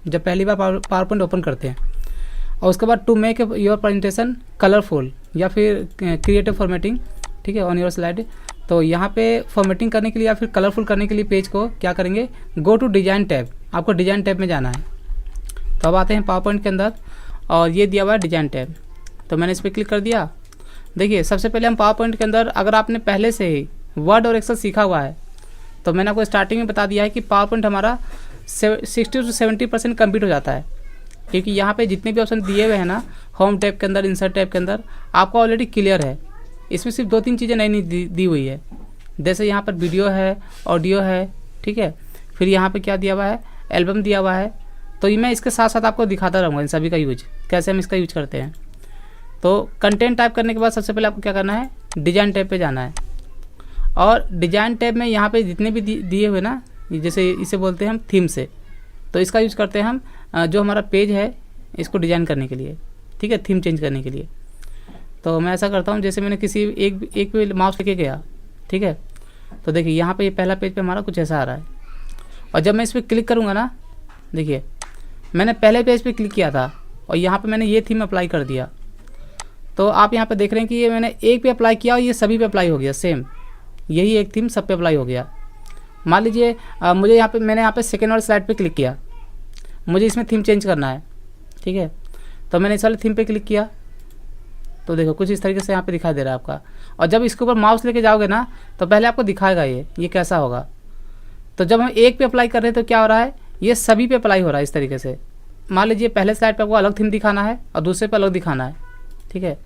जब पहली बार पावर पॉइंट ओपन करते हैं। और उसके बाद to make your presentation colourful या फिर क्रिएटिव फॉर्मेटिंग, ठीक है, ऑन योर स्लाइड। तो यहाँ पे फॉर्मेटिंग करने के लिए या फिर कलरफुल करने के लिए पेज को क्या करेंगे, गो टू डिजाइन टैब, आपको डिजाइन टैब में जाना है। तो अब आते हैं पावर पॉइंट के अंदर, और ये दिया हुआ है डिजाइन टैब। तो मैंने इस पर क्लिक कर दिया, देखिए सबसे पहले हम पावर पॉइंट के अंदर, अगर आपने पहले से ही वर्ड और एक्सेल सीखा हुआ है तो मैंने आपको स्टार्टिंग में बता दिया है कि पावर पॉइंट हमारा 60 से 70% कंप्लीट हो जाता है, क्योंकि यहाँ पे जितने भी ऑप्शन दिए हुए हैं ना होम टैब के अंदर, इंसर्ट टैब के अंदर, आपको ऑलरेडी क्लियर है। इसमें सिर्फ 2-3 चीज़ें नई दी हुई है, जैसे यहाँ पर वीडियो है, ऑडियो है, ठीक है, फिर यहाँ पे क्या दिया हुआ है, एल्बम दिया हुआ है। तो ये मैं इसके साथ साथ आपको दिखाता रहूँगा इन सभी का यूज, कैसे हम इसका यूज करते हैं। तो कंटेंट टाइप करने के बाद सबसे पहले आपको क्या करना है, डिजाइन टैब पे जाना है। और डिजाइन टैब में यहाँ पे जितने भी दिए हुए ना, जैसे इसे बोलते हैं हम थीम से, तो इसका यूज करते हैं हम जो हमारा पेज है इसको डिजाइन करने के लिए, ठीक है, थीम चेंज करने के लिए। तो मैं ऐसा करता हूँ, जैसे मैंने किसी एक पे माउस लेके गया, ठीक है, तो देखिए यहाँ पे ये पहला पेज पे हमारा कुछ ऐसा आ रहा है। और जब मैं इस पर क्लिक करूँगा ना, देखिए मैंने पहले पेज पे क्लिक किया था और यहाँ पे मैंने ये थीम अप्लाई कर दिया। तो आप यहाँ पे देख रहे हैं कि ये मैंने एक पे अप्लाई किया और ये सभी पे अप्लाई हो गया, सेम यही एक थीम सब पे अप्लाई हो गया। मान लीजिए मुझे यहाँ पे, मैंने यहाँ पे सेकेंड वाली स्लाइड पे क्लिक किया, मुझे इसमें थीम चेंज करना है, ठीक है, तो मैंने इस वाले थीम पे क्लिक किया, तो देखो कुछ इस तरीके से यहाँ पे दिखाई दे रहा है आपका। और जब इसके ऊपर माउस लेके जाओगे ना तो पहले आपको दिखाएगा ये कैसा होगा। तो जब हम एक पे अप्लाई कर रहे हैं तो क्या हो रहा है, ये सभी पे अप्लाई हो रहा है इस तरीके से। मान लीजिए पहले स्लाइड पे आपको अलग थीम दिखाना है और दूसरे पे अलग दिखाना है, ठीक है,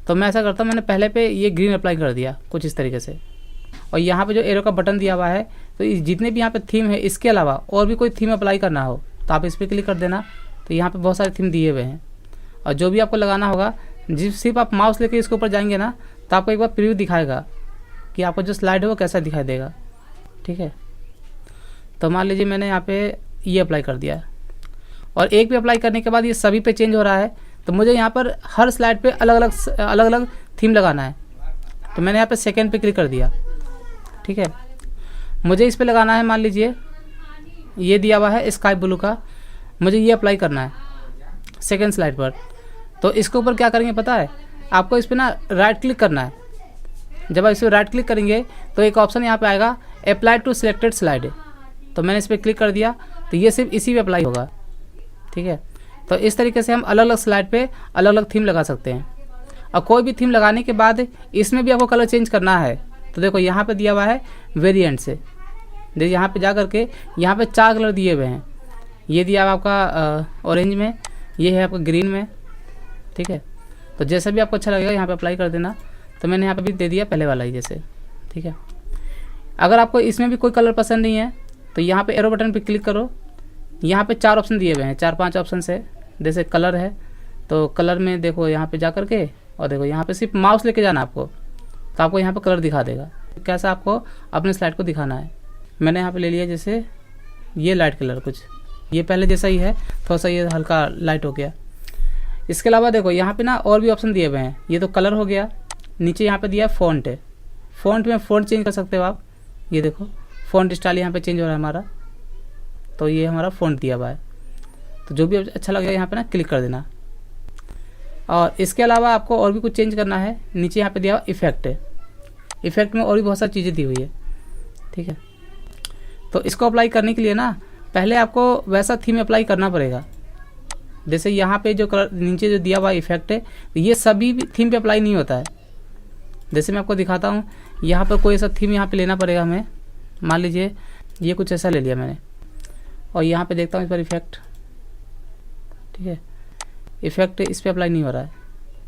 तो मैं ऐसा करता हूँ, मैंने पहले पे ये ग्रीन अप्लाई कर दिया कुछ इस तरीके से। और यहाँ पे जो एरो का बटन दिया हुआ है, तो जितने भी यहाँ पे थीम है इसके अलावा और भी कोई थीम अप्लाई करना हो तो आप इस पर क्लिक कर देना। तो यहाँ पे बहुत सारे थीम दिए हुए हैं और जो भी आपको लगाना होगा, सिर्फ आप माउस लेके इसके ऊपर जाएंगे ना तो आपको एक बार प्रीव्यू दिखाएगा कि आपका जो स्लाइड है वो कैसा दिखाई देगा, ठीक है। तो मान लीजिए मैंने यहाँ पे ये अप्लाई कर दिया और एक पे अप्लाई करने के बाद ये सभी पे चेंज हो रहा है, तो मुझे यहाँ पर हर स्लाइड पे अलग अलग थीम लगाना है। तो मैंने यहाँ पे सेकेंड पे क्लिक कर दिया, ठीक है, मुझे इस पे लगाना है, मान लीजिए ये दिया हुआ है स्काई ब्लू का, मुझे ये अप्लाई करना है सेकेंड स्लाइड पर। तो इसके ऊपर क्या करेंगे पता है, आपको इस पर ना राइट क्लिक करना है। जब आप इस पर राइट क्लिक करेंगे तो एक ऑप्शन यहाँ पे आएगा अप्लाई टू सिलेक्टेड स्लाइड, तो मैंने इस पर क्लिक कर दिया, तो ये सिर्फ इसी पे अप्लाई होगा, ठीक है। तो इस तरीके से हम अलग अलग स्लाइड पे अलग अलग थीम लगा सकते हैं। और कोई भी थीम लगाने के बाद इसमें भी आपको कलर चेंज करना है, तो देखो यहाँ पे दिया हुआ है वेरिएंट से, देखिए यहाँ पे जा करके यहाँ पे 4 कलर दिए हुए हैं। ये दिया हुआ आपका ऑरेंज में, ये है आपका ग्रीन में, ठीक है। तो जैसा भी आपको अच्छा लगेगा यहाँ पे अप्लाई कर देना। तो मैंने यहाँ पे भी दे दिया पहले वाला ही जैसे, ठीक है। अगर आपको इसमें भी कोई कलर पसंद नहीं है तो यहाँ पे एरो बटन पे क्लिक करो, यहाँ पे 4 ऑप्शन दिए हुए हैं, 4-5 ऑप्शन है। जैसे कलर है तो कलर में देखो यहाँ पे जा करके, और देखो यहाँ पे सिर्फ माउस लेके जाना आपको, तो आपको यहाँ पे कलर दिखा देगा कैसा आपको अपने स्लाइड को दिखाना है। मैंने यहाँ पे ले लिया जैसे ये लाइट कलर, कुछ ये पहले जैसा ही है, थोड़ा सा ये हल्का लाइट हो गया। इसके अलावा देखो यहाँ पे ना और भी ऑप्शन दिए हुए हैं, ये तो कलर हो गया, नीचे यहाँ पे दिया है फ़ॉन्ट है, फ़ॉन्ट में फ़ॉन्ट चेंज कर सकते हो आप। ये देखो फ़ॉन्ट स्टाइल यहाँ पे चेंज हो रहा है हमारा, तो ये हमारा फ़ॉन्ट दिया हुआ है। तो जो भी अच्छा लगेगा यहाँ पे ना क्लिक कर देना। और इसके अलावा आपको और भी कुछ चेंज करना है, नीचे यहाँ पे दिया हुआ इफेक्ट है, इफेक्ट में और भी बहुत सारी चीज़ें दी हुई है, ठीक है। तो इसको अप्लाई करने के लिए ना पहले आपको वैसा थीम अप्लाई करना पड़ेगा। जैसे यहाँ पे जो कलर नीचे जो दिया हुआ इफेक्ट है, ये सभी थीम पे अप्लाई नहीं होता है। जैसे मैं आपको दिखाता हूँ, यहाँ पर कोई ऐसा थीम यहाँ पे लेना पड़ेगा हमें। मान लीजिए ये कुछ ऐसा ले लिया मैंने, और यहाँ पे देखता हूँ इस पर इफेक्ट, ठीक है, इफेक्ट इस पर अप्लाई नहीं हो रहा है।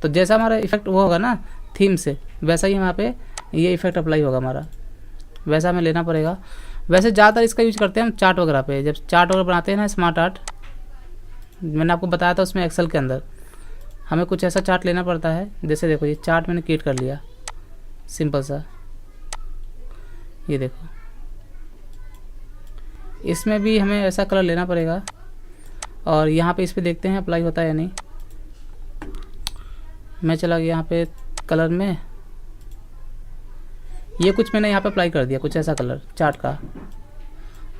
तो जैसा हमारा इफेक्ट वो होगा ना थीम से, वैसा ही यहाँ पे ये इफेक्ट अप्लाई होगा हमारा, वैसा हमें लेना पड़ेगा। वैसे ज़्यादातर इसका यूज करते हैं हम चार्ट वगैरह पे, जब चार्ट वगैरह बनाते हैं ना, स्मार्ट आर्ट मैंने आपको बताया था उसमें एक्सेल के अंदर हमें कुछ ऐसा चार्ट लेना पड़ता है। जैसे देखो ये चार्ट मैंने क्रिएट कर लिया सिंपल सा, ये देखो इसमें भी हमें ऐसा कलर लेना पड़ेगा। और यहाँ पे इस पर देखते हैं अप्लाई होता है या नहीं। मैं चला गया यहाँ पे कलर में, ये कुछ मैंने यहाँ पे अप्लाई कर दिया कुछ ऐसा कलर चार्ट का।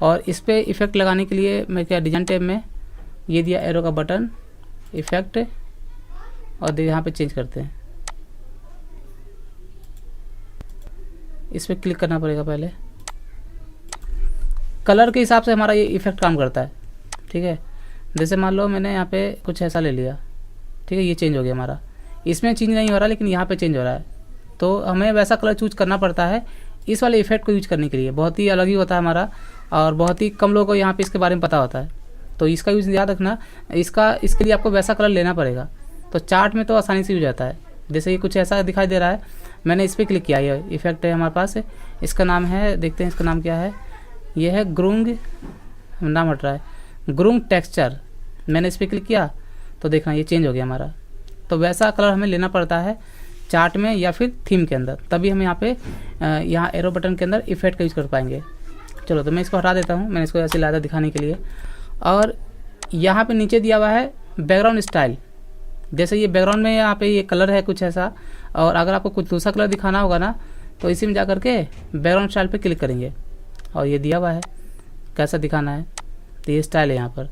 और इस पर इफेक्ट लगाने के लिए मैं क्या डिजाइन टैब में ये दिया एरो का बटन, इफेक्ट, और यहाँ पे चेंज करते हैं, इस पर क्लिक करना पड़ेगा पहले। कलर के हिसाब से हमारा ये इफेक्ट काम करता है, ठीक है। जैसे मान लो मैंने यहाँ पे कुछ ऐसा ले लिया, ठीक है, ये चेंज हो गया हमारा, इसमें चेंज नहीं हो रहा लेकिन यहाँ पे चेंज हो रहा है। तो हमें वैसा कलर चूज करना पड़ता है इस वाले इफेक्ट को यूज करने के लिए। बहुत ही अलग ही होता है हमारा, और बहुत ही कम लोगों को यहाँ पे इसके बारे में पता होता है। तो इसका यूज़ याद रखना, इसके लिए आपको वैसा कलर लेना पड़ेगा। तो चार्ट में तो आसानी से यूज आता है। जैसे ये कुछ ऐसा दिखाई दे रहा है, मैंने इस पर क्लिक किया, ये इफेक्ट है हमारे पास। इसका नाम है, देखते हैं इसका नाम क्या है। ये है ग्रूंग, नाम हट रहा है, ग्रूंग टेक्सचर। मैंने इस पर क्लिक किया तो देखना ये चेंज हो गया हमारा। तो वैसा कलर हमें लेना पड़ता है चार्ट में या फिर थीम के अंदर, तभी हम यहाँ पे यहाँ एरो बटन के अंदर इफेक्ट का यूज़ कर पाएंगे। चलो तो मैं इसको हटा देता हूँ, मैंने इसको ऐसे लाया था दिखाने के लिए। और यहाँ पे नीचे दिया हुआ है बैकग्राउंड स्टाइल। जैसे ये बैकग्राउंड में यहाँ पे ये कलर है कुछ ऐसा, और अगर आपको कुछ दूसरा कलर दिखाना होगा ना तो इसी में जा करके बैकग्राउंड स्टाइल पे क्लिक करेंगे और ये दिया हुआ है कैसा दिखाना है। तो ये स्टाइल है यहाँ पर,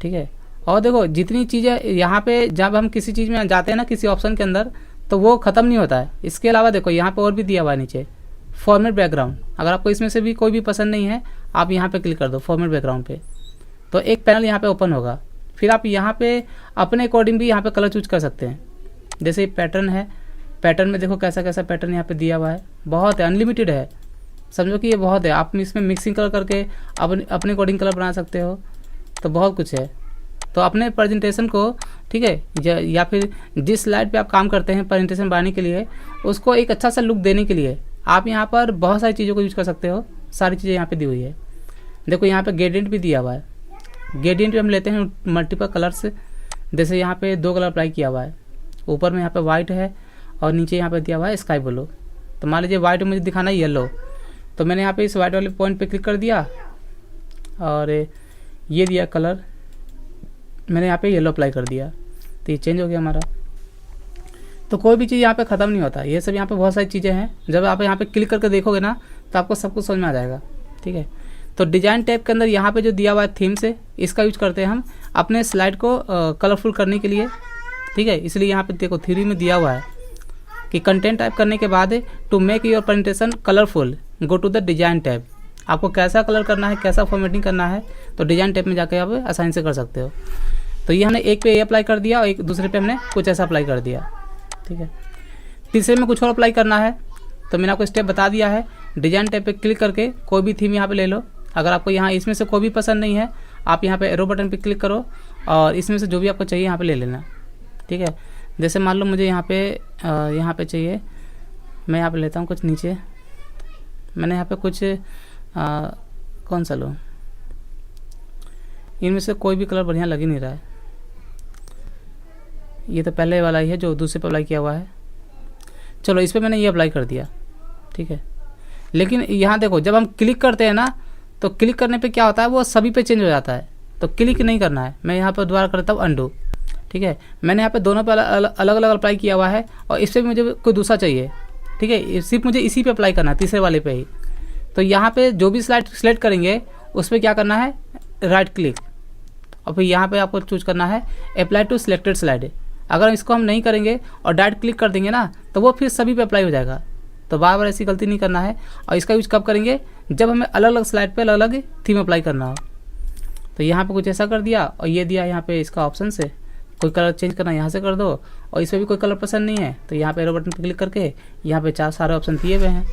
ठीक है। और देखो जितनी चीज़ें यहाँ पे, जब हम किसी चीज़ में जाते हैं ना किसी ऑप्शन के अंदर, तो वो ख़त्म नहीं होता है। इसके अलावा देखो यहाँ पे और भी दिया हुआ है नीचे फॉर्मेट बैकग्राउंड। अगर आपको इसमें से भी कोई भी पसंद नहीं है, आप यहाँ पे क्लिक कर दो फॉर्मेट बैकग्राउंड पे, तो एक पैनल यहाँ पे ओपन होगा। फिर आप यहाँ पे अपने अकॉर्डिंग भी यहाँ पे कलर चूज कर सकते हैं। जैसे पैटर्न है, पैटर्न में देखो कैसा कैसा पैटर्न यहाँ पे दिया हुआ है, बहुत है, अनलिमिटेड है, समझो कि ये बहुत है। आप इसमें मिक्सिंग कलर करके अपने अकॉर्डिंग कलर बना सकते हो, तो बहुत कुछ है। तो अपने प्रेजेंटेशन को, ठीक है, या फिर जिस स्लाइड पे आप काम करते हैं प्रेजेंटेशन बनाने के लिए, उसको एक अच्छा सा लुक देने के लिए आप यहाँ पर बहुत सारी चीज़ों को यूज कर सकते हो। सारी चीज़ें यहाँ पे दी हुई है। देखो यहाँ पे ग्रेडियंट भी दिया हुआ है। ग्रेडियंट पे हम लेते हैं मल्टीपल कलर्स। जैसे यहाँ पे 2 कलर अप्लाई किया हुआ है, ऊपर में यहाँ पे वाइट है और नीचे यहाँ पे दिया हुआ है स्काई ब्लू। तो मान लीजिए वाइट मुझे दिखाना है येलो, तो मैंने यहाँ पे इस वाइट वाले पॉइंट पे क्लिक कर दिया और ये दिया कलर, मैंने यहाँ पे येलो अप्लाई कर दिया, तो ये चेंज हो गया हमारा। तो कोई भी चीज़ यहाँ पे ख़त्म नहीं होता। ये सब यहाँ पे बहुत सारी चीज़ें हैं, जब आप यहाँ पे क्लिक करके देखोगे ना तो आपको सब कुछ समझ में आ जाएगा, ठीक है। तो डिजाइन टैब के अंदर यहाँ पे जो दिया हुआ है थीम से, इसका यूज करते हैं हम अपने स्लाइड को कलरफुल करने के लिए, ठीक है। इसलिए यहाँ पे देखो थ्योरी में दिया हुआ है कि कंटेंट टाइप करने के बाद to make your presentation colourful go to the design tab. आपको कैसा कलर करना है, कैसा फॉर्मेटिंग करना है, तो डिजाइन टैब में जाकर आप आसानी से कर सकते हो। तो ये हमने एक पे ये अप्लाई कर दिया और एक दूसरे पे हमने कुछ ऐसा अप्लाई कर दिया, ठीक है। तीसरे में कुछ और अप्लाई करना है, तो मैंने आपको स्टेप बता दिया है। डिजाइन टैब पे क्लिक करके कोई भी थीम यहाँ पे ले लो। अगर आपको यहाँ इसमें से कोई भी पसंद नहीं है, आप यहाँ पे एरो बटन पे क्लिक करो और इसमें से जो भी आपको चाहिए यहाँ पे ले लेना, ठीक है। जैसे मान लो मुझे यहाँ पे चाहिए, मैं यहाँ पे लेता हूँ कुछ नीचे। मैंने यहाँ पे कुछ कौन सा लो, इनमें से कोई भी कलर बढ़िया लग ही नहीं रहा है। ये तो पहले वाला ही है जो दूसरे पे अप्लाई किया हुआ है। चलो इस पर मैंने ये अप्लाई कर दिया, ठीक है। लेकिन यहाँ देखो जब हम क्लिक करते हैं ना, तो क्लिक करने पे क्या होता है, वो सभी पे चेंज हो जाता है। तो क्लिक नहीं करना है, मैं यहाँ पर दोबारा करता हूँ अंडू, ठीक है। मैंने यहाँ पे दोनों पे अलग अलग अप्लाई किया हुआ है और इससे भी मुझे कोई दूसरा चाहिए, ठीक है। सिर्फ मुझे इसी पे अप्लाई करना है, तीसरे वाले पे ही। तो यहाँ पे जो भी स्लाइड सेलेक्ट करेंगे उस पर क्या करना है, राइट क्लिक, और फिर यहाँ पे आपको चूज करना है अप्लाई टू सिलेक्टेड स्लाइड। अगर इसको हम नहीं करेंगे और डायरेक्ट क्लिक कर देंगे ना, तो वो फिर सभी पे अप्लाई हो जाएगा। तो बार बार ऐसी गलती नहीं करना है। और इसका यूज कब करेंगे, जब हमें अलग अलग स्लाइड पे अलग अलग थीम अप्लाई करना हो। तो यहाँ पे कुछ ऐसा कर दिया और ये दिया यहाँ पे इसका ऑप्शन से कोई कलर चेंज करना यहाँ से कर दो। और इसमें भी कोई कलर पसंद नहीं है तो यहाँ पे एरो बटन पर क्लिक करके यहाँ पे 4 सारे ऑप्शन दिए हुए हैं।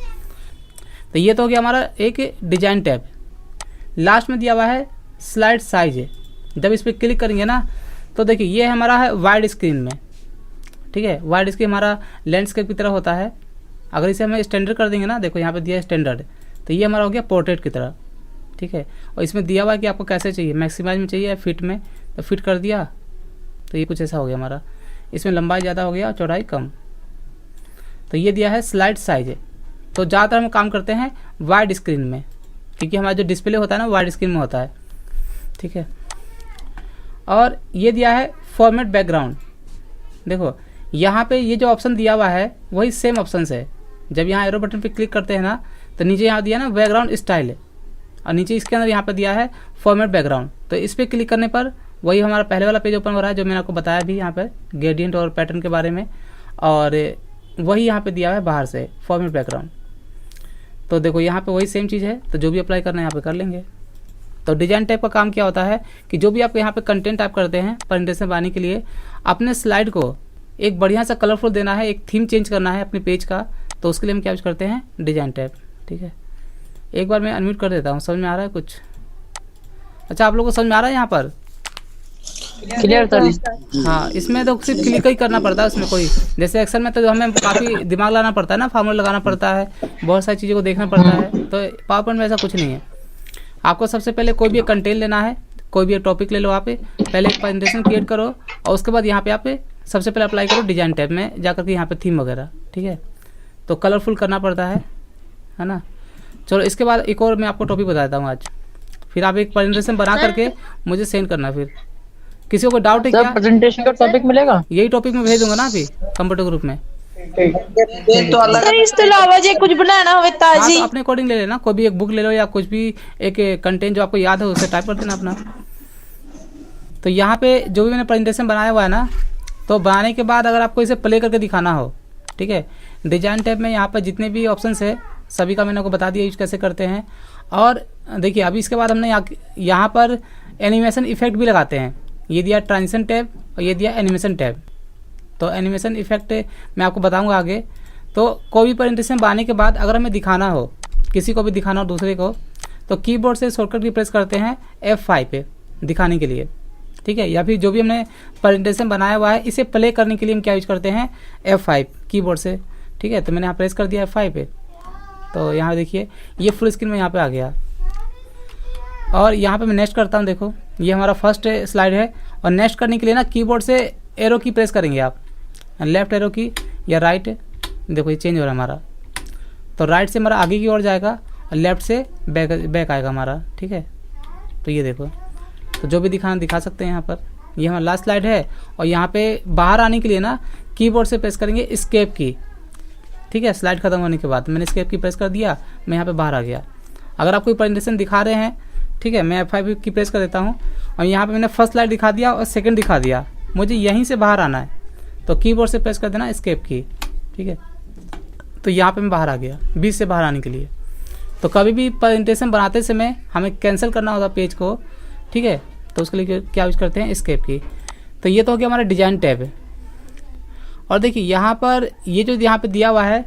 तो ये तो हो गया हमारा एक डिजाइन टैब। लास्ट में दिया हुआ है स्लाइड साइज। जब इस पर क्लिक करेंगे ना, तो देखिए ये हमारा है वाइड स्क्रीन में, ठीक है। वाइड स्क्रीन हमारा लैंडस्केप की तरह होता है। अगर इसे हमें स्टैंडर्ड कर देंगे ना, देखो यहाँ पे दिया है स्टैंडर्ड, तो ये हमारा हो गया पोर्ट्रेट की तरह, ठीक है। और इसमें दिया हुआ है कि आपको कैसे चाहिए, मैक्सिमाइज में चाहिए या फिट में, तो फिट कर दिया। तो ये कुछ ऐसा हो गया हमारा। इसमें लंबाई ज़्यादा हो गया और चौड़ाई कम। तो ये दिया है स्लाइड साइज। तो ज़्यादातर हम काम करते हैं वाइड स्क्रीन में, क्योंकि हमारा जो डिस्प्ले होता है ना वाइड स्क्रीन में होता है, ठीक है। और ये दिया है फॉर्मेट बैकग्राउंड। देखो यहाँ पे ये जो ऑप्शन दिया हुआ है वही सेम ऑप्शन है। जब यहाँ एरो बटन पे क्लिक करते हैं ना, तो नीचे यहाँ दिया ना बैकग्राउंड स्टाइल, और नीचे इसके अंदर यहाँ पे दिया है फॉर्मेट बैकग्राउंड। तो इस पर क्लिक करने पर वही हमारा पहले वाला पेज ओपन हो रहा है जो मैंने आपको बताया भी यहाँ पे ग्रेडियंट और पैटर्न के बारे में, और वही यहाँ पे दिया है बाहर से फॉर्मेट बैकग्राउंड। तो देखो यहाँ पे वही सेम चीज़ है, तो जो भी अप्लाई करना है यहाँ पे कर लेंगे। तो डिजाइन टाइप का काम क्या होता है कि जो भी आप यहाँ पे कंटेंट टाइप करते हैं प्रेजेंटेशन बनाने के लिए, अपने स्लाइड को एक बढ़िया सा कलरफुल देना है, एक थीम चेंज करना है अपने पेज का, तो उसके लिए हम क्या यूज करते हैं, डिजाइन टैब। ठीक है, एक बार मैं अनम्यूट कर देता हूँ। समझ में आ रहा है कुछ? अच्छा, आप लोगों को समझ में आ रहा है यहाँ पर? Clear sir. हाँ, इसमें तो सिर्फ क्लिक ही करना पड़ता है, उसमें कोई, जैसे एक्सेल में तो हमें काफ़ी दिमाग लगाना पड़ता है ना, फार्मूला लगाना पड़ता है, बहुत सारी चीज़ों को देखना पड़ता है। तो पावर पॉइंट में ऐसा कुछ नहीं है। आपको सबसे पहले कोई भी एक कंटेंट लेना है, कोई भी एक टॉपिक ले लो, आप पहले एक प्रेजेंटेशन क्रिएट करो और उसके बाद यहाँ पे आप सबसे पहले अप्लाई करो डिजाइन टैब में जाकर के यहाँ पे थीम वगैरह। ठीक है, तो कलरफुल करना पड़ता है ना। चलो, इसके बाद एक और मैं आपको टॉपिक बताता हूँ आज, फिर आप एक प्रेजेंटेशन बना करके मुझे सेंड करना। फिर किसी को कोई डाउट है सर क्या? प्रेजेंटेशन का टॉपिक मिलेगा? यही टॉपिक में भेज दूंगा ना अभी कंप्यूटर ग्रुप में। तो अलग सर इस अलावा जे कुछ बनाना हो हाँ, ताजी तो अपने अकॉर्डिंग ले लेना, कोई भी एक बुक ले लो या कुछ भी एक कंटेंट जो आपको याद है उसे टाइप कर देना अपना। तो यहाँ पे जो भी मैंने प्रेजेंटेशन बनाया हुआ है ना, तो बनाने के बाद अगर आपको इसे प्ले करके दिखाना हो, ठीक है, डिजाइन टैब में यहाँ पर जितने भी ऑप्शंस है सभी का मैंने आपको बता दिया यूज कैसे करते हैं। और देखिए, अभी इसके बाद हमने यहाँ पर एनिमेशन इफेक्ट भी लगाते हैं। ये दिया ट्रांजिशन टैब और ये दिया एनिमेशन टैब। तो एनिमेशन इफेक्ट मैं आपको बताऊंगा आगे। तो कोई भी प्रेजेंटेशन बनाने के बाद अगर हमें दिखाना हो, किसी को भी दिखाना हो दूसरे को, तो कीबोर्ड से शॉर्टकट की प्रेस करते हैं F5 पे दिखाने के लिए। ठीक है, या फिर जो भी हमने प्रेजेंटेशन बनाया हुआ है इसे प्ले करने के लिए हम क्या यूज करते हैं, F5 कीबोर्ड से। ठीक है, तो मैंने यहाँ प्रेस कर दिया F5 पे, तो यहाँ देखिए ये फुल स्क्रीन में यहाँ पे आ गया। और यहाँ पे मैं नेक्स्ट करता हूँ। देखो, ये हमारा फर्स्ट स्लाइड है और नेक्स्ट करने के लिए ना कीबोर्ड से एरो की प्रेस करेंगे आप, लेफ्ट एरो की या राइट। देखो ये चेंज हो रहा है हमारा, तो राइट से हमारा आगे की ओर जाएगा और लेफ्ट से बैक आएगा हमारा। ठीक है, तो ये देखो, तो जो भी दिखाना दिखा सकते हैं यहाँ पर। ये हमारा लास्ट स्लाइड है और यहाँ पे बाहर आने के लिए ना कीबोर्ड से प्रेस करेंगे एस्केप की। ठीक है, स्लाइड खत्म होने के बाद मैंने एस्केप की प्रेस कर दिया, मैं यहाँ पे बाहर आ गया। अगर आप कोई प्रेजेंटेशन दिखा रहे हैं, ठीक है, मैं F5 की प्रेस कर देता हूँ और यहाँ पे मैंने फर्स्ट स्लाइड दिखा दिया और सेकंड दिखा दिया, मुझे यहीं से बाहर आना है, तो कीबोर्ड से प्रेस कर देना एस्केप की। ठीक है, तो यहाँ पे मैं बाहर आ गया, बीच से बाहर आने के लिए। तो कभी भी प्रेजेंटेशन बनाते समय हमें कैंसिल करना होता पेज को, ठीक है, तो उसके लिए क्या यूज करते हैं, एस्केप की। तो ये तो हो गया हमारा डिजाइन टैब है। और देखिए यहाँ पर ये जो यहाँ पे दिया हुआ है,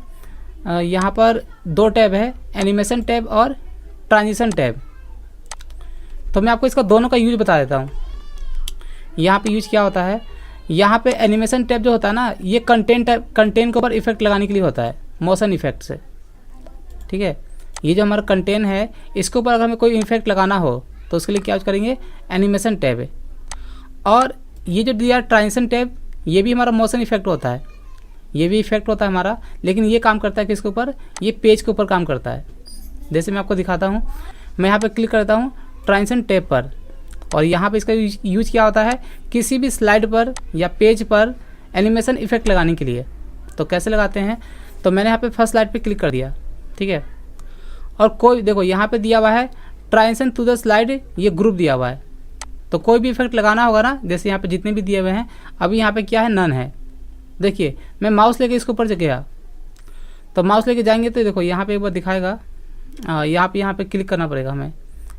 यहाँ पर दो टैब है, एनिमेशन टैब और ट्रांजिशन टैब। तो मैं आपको इसका दोनों का यूज बता देता हूँ। यहाँ पे यूज क्या होता है, यहाँ पे एनिमेशन टैब जो होता है ना, ये कंटेंट के ऊपर इफेक्ट लगाने के लिए होता है, मोशन इफेक्ट से। ठीक है, ये जो हमारा कंटेंट है इसके ऊपर अगर हमें कोई इफेक्ट लगाना हो तो उसके लिए क्या यूज करेंगे, एनिमेशन टैब है। और ये जो दिया ट्रांजिशन टैब, ये भी हमारा मोशन इफेक्ट होता है, ये भी इफेक्ट होता है हमारा, लेकिन ये काम करता है किसके ऊपर, ये पेज के ऊपर काम करता है। जैसे मैं आपको दिखाता हूँ, मैं यहाँ पे क्लिक करता हूँ ट्रांजिशन टैब पर, और यहाँ पे इसका यूज क्या होता है, किसी भी स्लाइड पर या पेज पर एनिमेशन इफेक्ट लगाने के लिए। तो कैसे लगाते हैं, तो मैंने यहाँ पे फर्स्ट स्लाइड पे क्लिक कर दिया, ठीक है, और कोई देखो यहाँ पे दिया हुआ है ट्रांजिशन टू द स्लाइड, ये ग्रुप दिया हुआ है। तो कोई भी इफेक्ट लगाना होगा ना, जैसे यहाँ पे जितने भी दिए हुए हैं, अभी यहाँ पे क्या है, नन है। देखिए मैं माउस लेके इसके ऊपर गया, तो माउस लेके जाएंगे तो देखो यहाँ पे एक बार दिखाएगा, यहाँ पे क्लिक करना पड़ेगा हमें,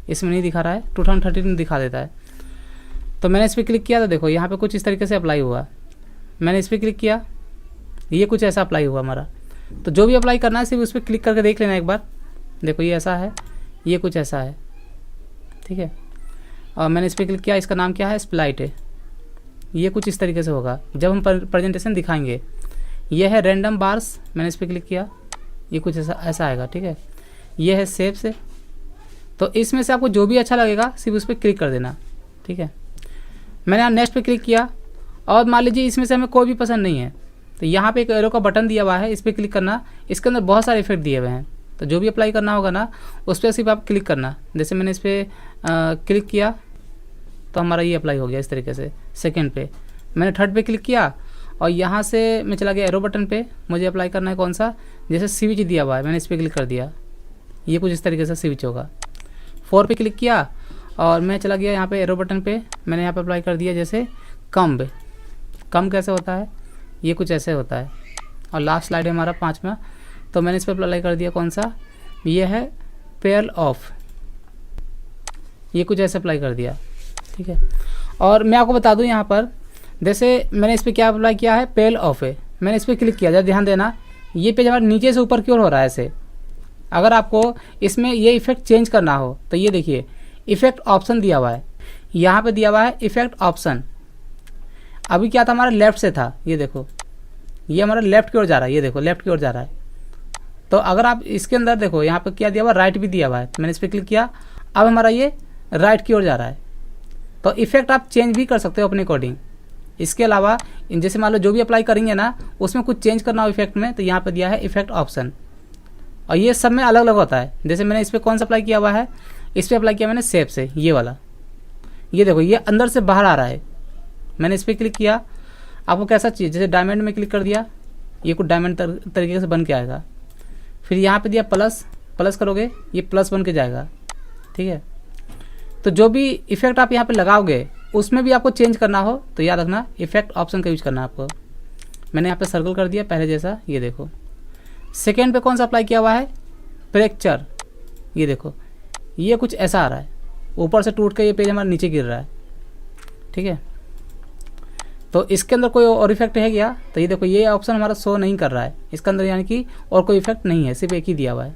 इसमें नहीं दिखा रहा है, 2013 में दिखा देता है। तो मैंने इस पर क्लिक किया तो देखो यहाँ पे कुछ इस तरीके से अप्लाई हुआ। मैंने इस पर क्लिक किया, ये कुछ ऐसा अप्लाई हुआ हमारा। तो जो भी अप्लाई करना है सिर्फ उस पर क्लिक करके देख लेना एक बार। देखो ये ऐसा है, ये कुछ ऐसा है, ठीक है। और मैंने इस पर क्लिक किया, इसका नाम क्या है, स्प्लाइट है। ये कुछ इस तरीके से होगा जब हम प्रेजेंटेशन दिखाएंगे। ये है रैंडम बार्स, मैंने इस पर क्लिक किया, ये कुछ ऐसा आएगा, ठीक है। ये है सेव से। तो इसमें से आपको जो भी अच्छा लगेगा सिर्फ उस पर क्लिक कर देना, ठीक है। मैंने यहाँ नेक्स्ट पे क्लिक किया, और मान लीजिए इसमें से हमें कोई भी पसंद नहीं है, तो यहाँ पे एक एरो का बटन दिया हुआ है, इस पर क्लिक करना। इसके अंदर बहुत सारे इफेक्ट दिए हुए हैं, तो जो भी अप्लाई करना होगा ना उस पर सिर्फ आप क्लिक करना। जैसे मैंने इस पर क्लिक किया तो हमारा ये अप्लाई हो गया इस तरीके से। सेकंड पे मैंने थर्ड पे क्लिक किया, और यहाँ से मैं चला गया एरो बटन पे। मुझे अप्लाई करना है कौन सा, जैसे स्विच दिया हुआ है, मैंने इस पर क्लिक कर दिया, ये कुछ इस तरीके से स्विच होगा। 4 पे क्लिक किया और मैं चला गया यहाँ पे एरो बटन पे, मैंने यहाँ पे अप्लाई कर दिया जैसे कम कैसे होता है, ये कुछ ऐसे होता है। और लास्ट स्लाइड है हमारा 5वां, तो मैंने इस पर अप्लाई कर दिया कौन सा, ये है पेयर ऑफ, ये कुछ ऐसे अप्लाई कर दिया, ठीक है। और मैं आपको बता दूं यहाँ पर जैसे मैंने इस पर क्या अप्लाई किया है, पेल ऑफ है, मैंने इस पर क्लिक किया, जरा ध्यान देना ये पेज हमारा नीचे से ऊपर की ओर हो रहा है ऐसे। अगर आपको इसमें ये इफेक्ट चेंज करना हो तो ये देखिए इफेक्ट ऑप्शन दिया हुआ है, यहाँ पे दिया हुआ है इफेक्ट ऑप्शन। अभी क्या था हमारा लेफ्ट से था, ये देखो ये हमारा लेफ्ट की ओर जा रहा है, ये देखो लेफ्ट की ओर जा रहा है। तो अगर आप इसके अंदर देखो यहाँ पे क्या दिया हुआ, राइट भी दिया हुआ है, तो मैंने इस पर क्लिक किया, अब हमारा ये राइट की ओर जा रहा है। तो इफेक्ट आप चेंज भी कर सकते हो अपने अकॉर्डिंग। इसके अलावा जैसे मान लो जो भी अप्लाई करेंगे ना उसमें कुछ चेंज करना हो इफेक्ट में, तो यहाँ पे दिया है इफेक्ट ऑप्शन, और ये सब में अलग अलग होता है। जैसे मैंने इस पर कौन सा अप्लाई किया हुआ है, इस पर अप्लाई किया मैंने शेप से, ये वाला, ये देखो ये अंदर से बाहर आ रहा है। मैंने इस पर क्लिक किया, आपको कैसा चाहिए, जैसे डायमंड में क्लिक कर दिया, ये कुछ डायमंड तरीके से बन के आएगा। फिर यहाँ पे दिया प्लस, प्लस करोगे ये प्लस बन के जाएगा, ठीक है। तो जो भी इफेक्ट आप यहाँ पे लगाओगे उसमें भी आपको चेंज करना हो तो याद रखना इफेक्ट ऑप्शन का यूज करना है आपको। मैंने यहाँ पे सर्कल कर दिया पहले जैसा, ये देखो। सेकेंड पे कौन सा अप्लाई किया हुआ है, फ्रैक्चर, ये देखो ये कुछ ऐसा आ रहा है, ऊपर से टूट के ये पेज हमारा नीचे गिर रहा है, ठीक है। तो इसके अंदर कोई और इफेक्ट है क्या, तो ये देखो ये ऑप्शन हमारा शो नहीं कर रहा है इसके अंदर, यानी कि और कोई इफेक्ट नहीं है, सिर्फ एक ही दिया हुआ है।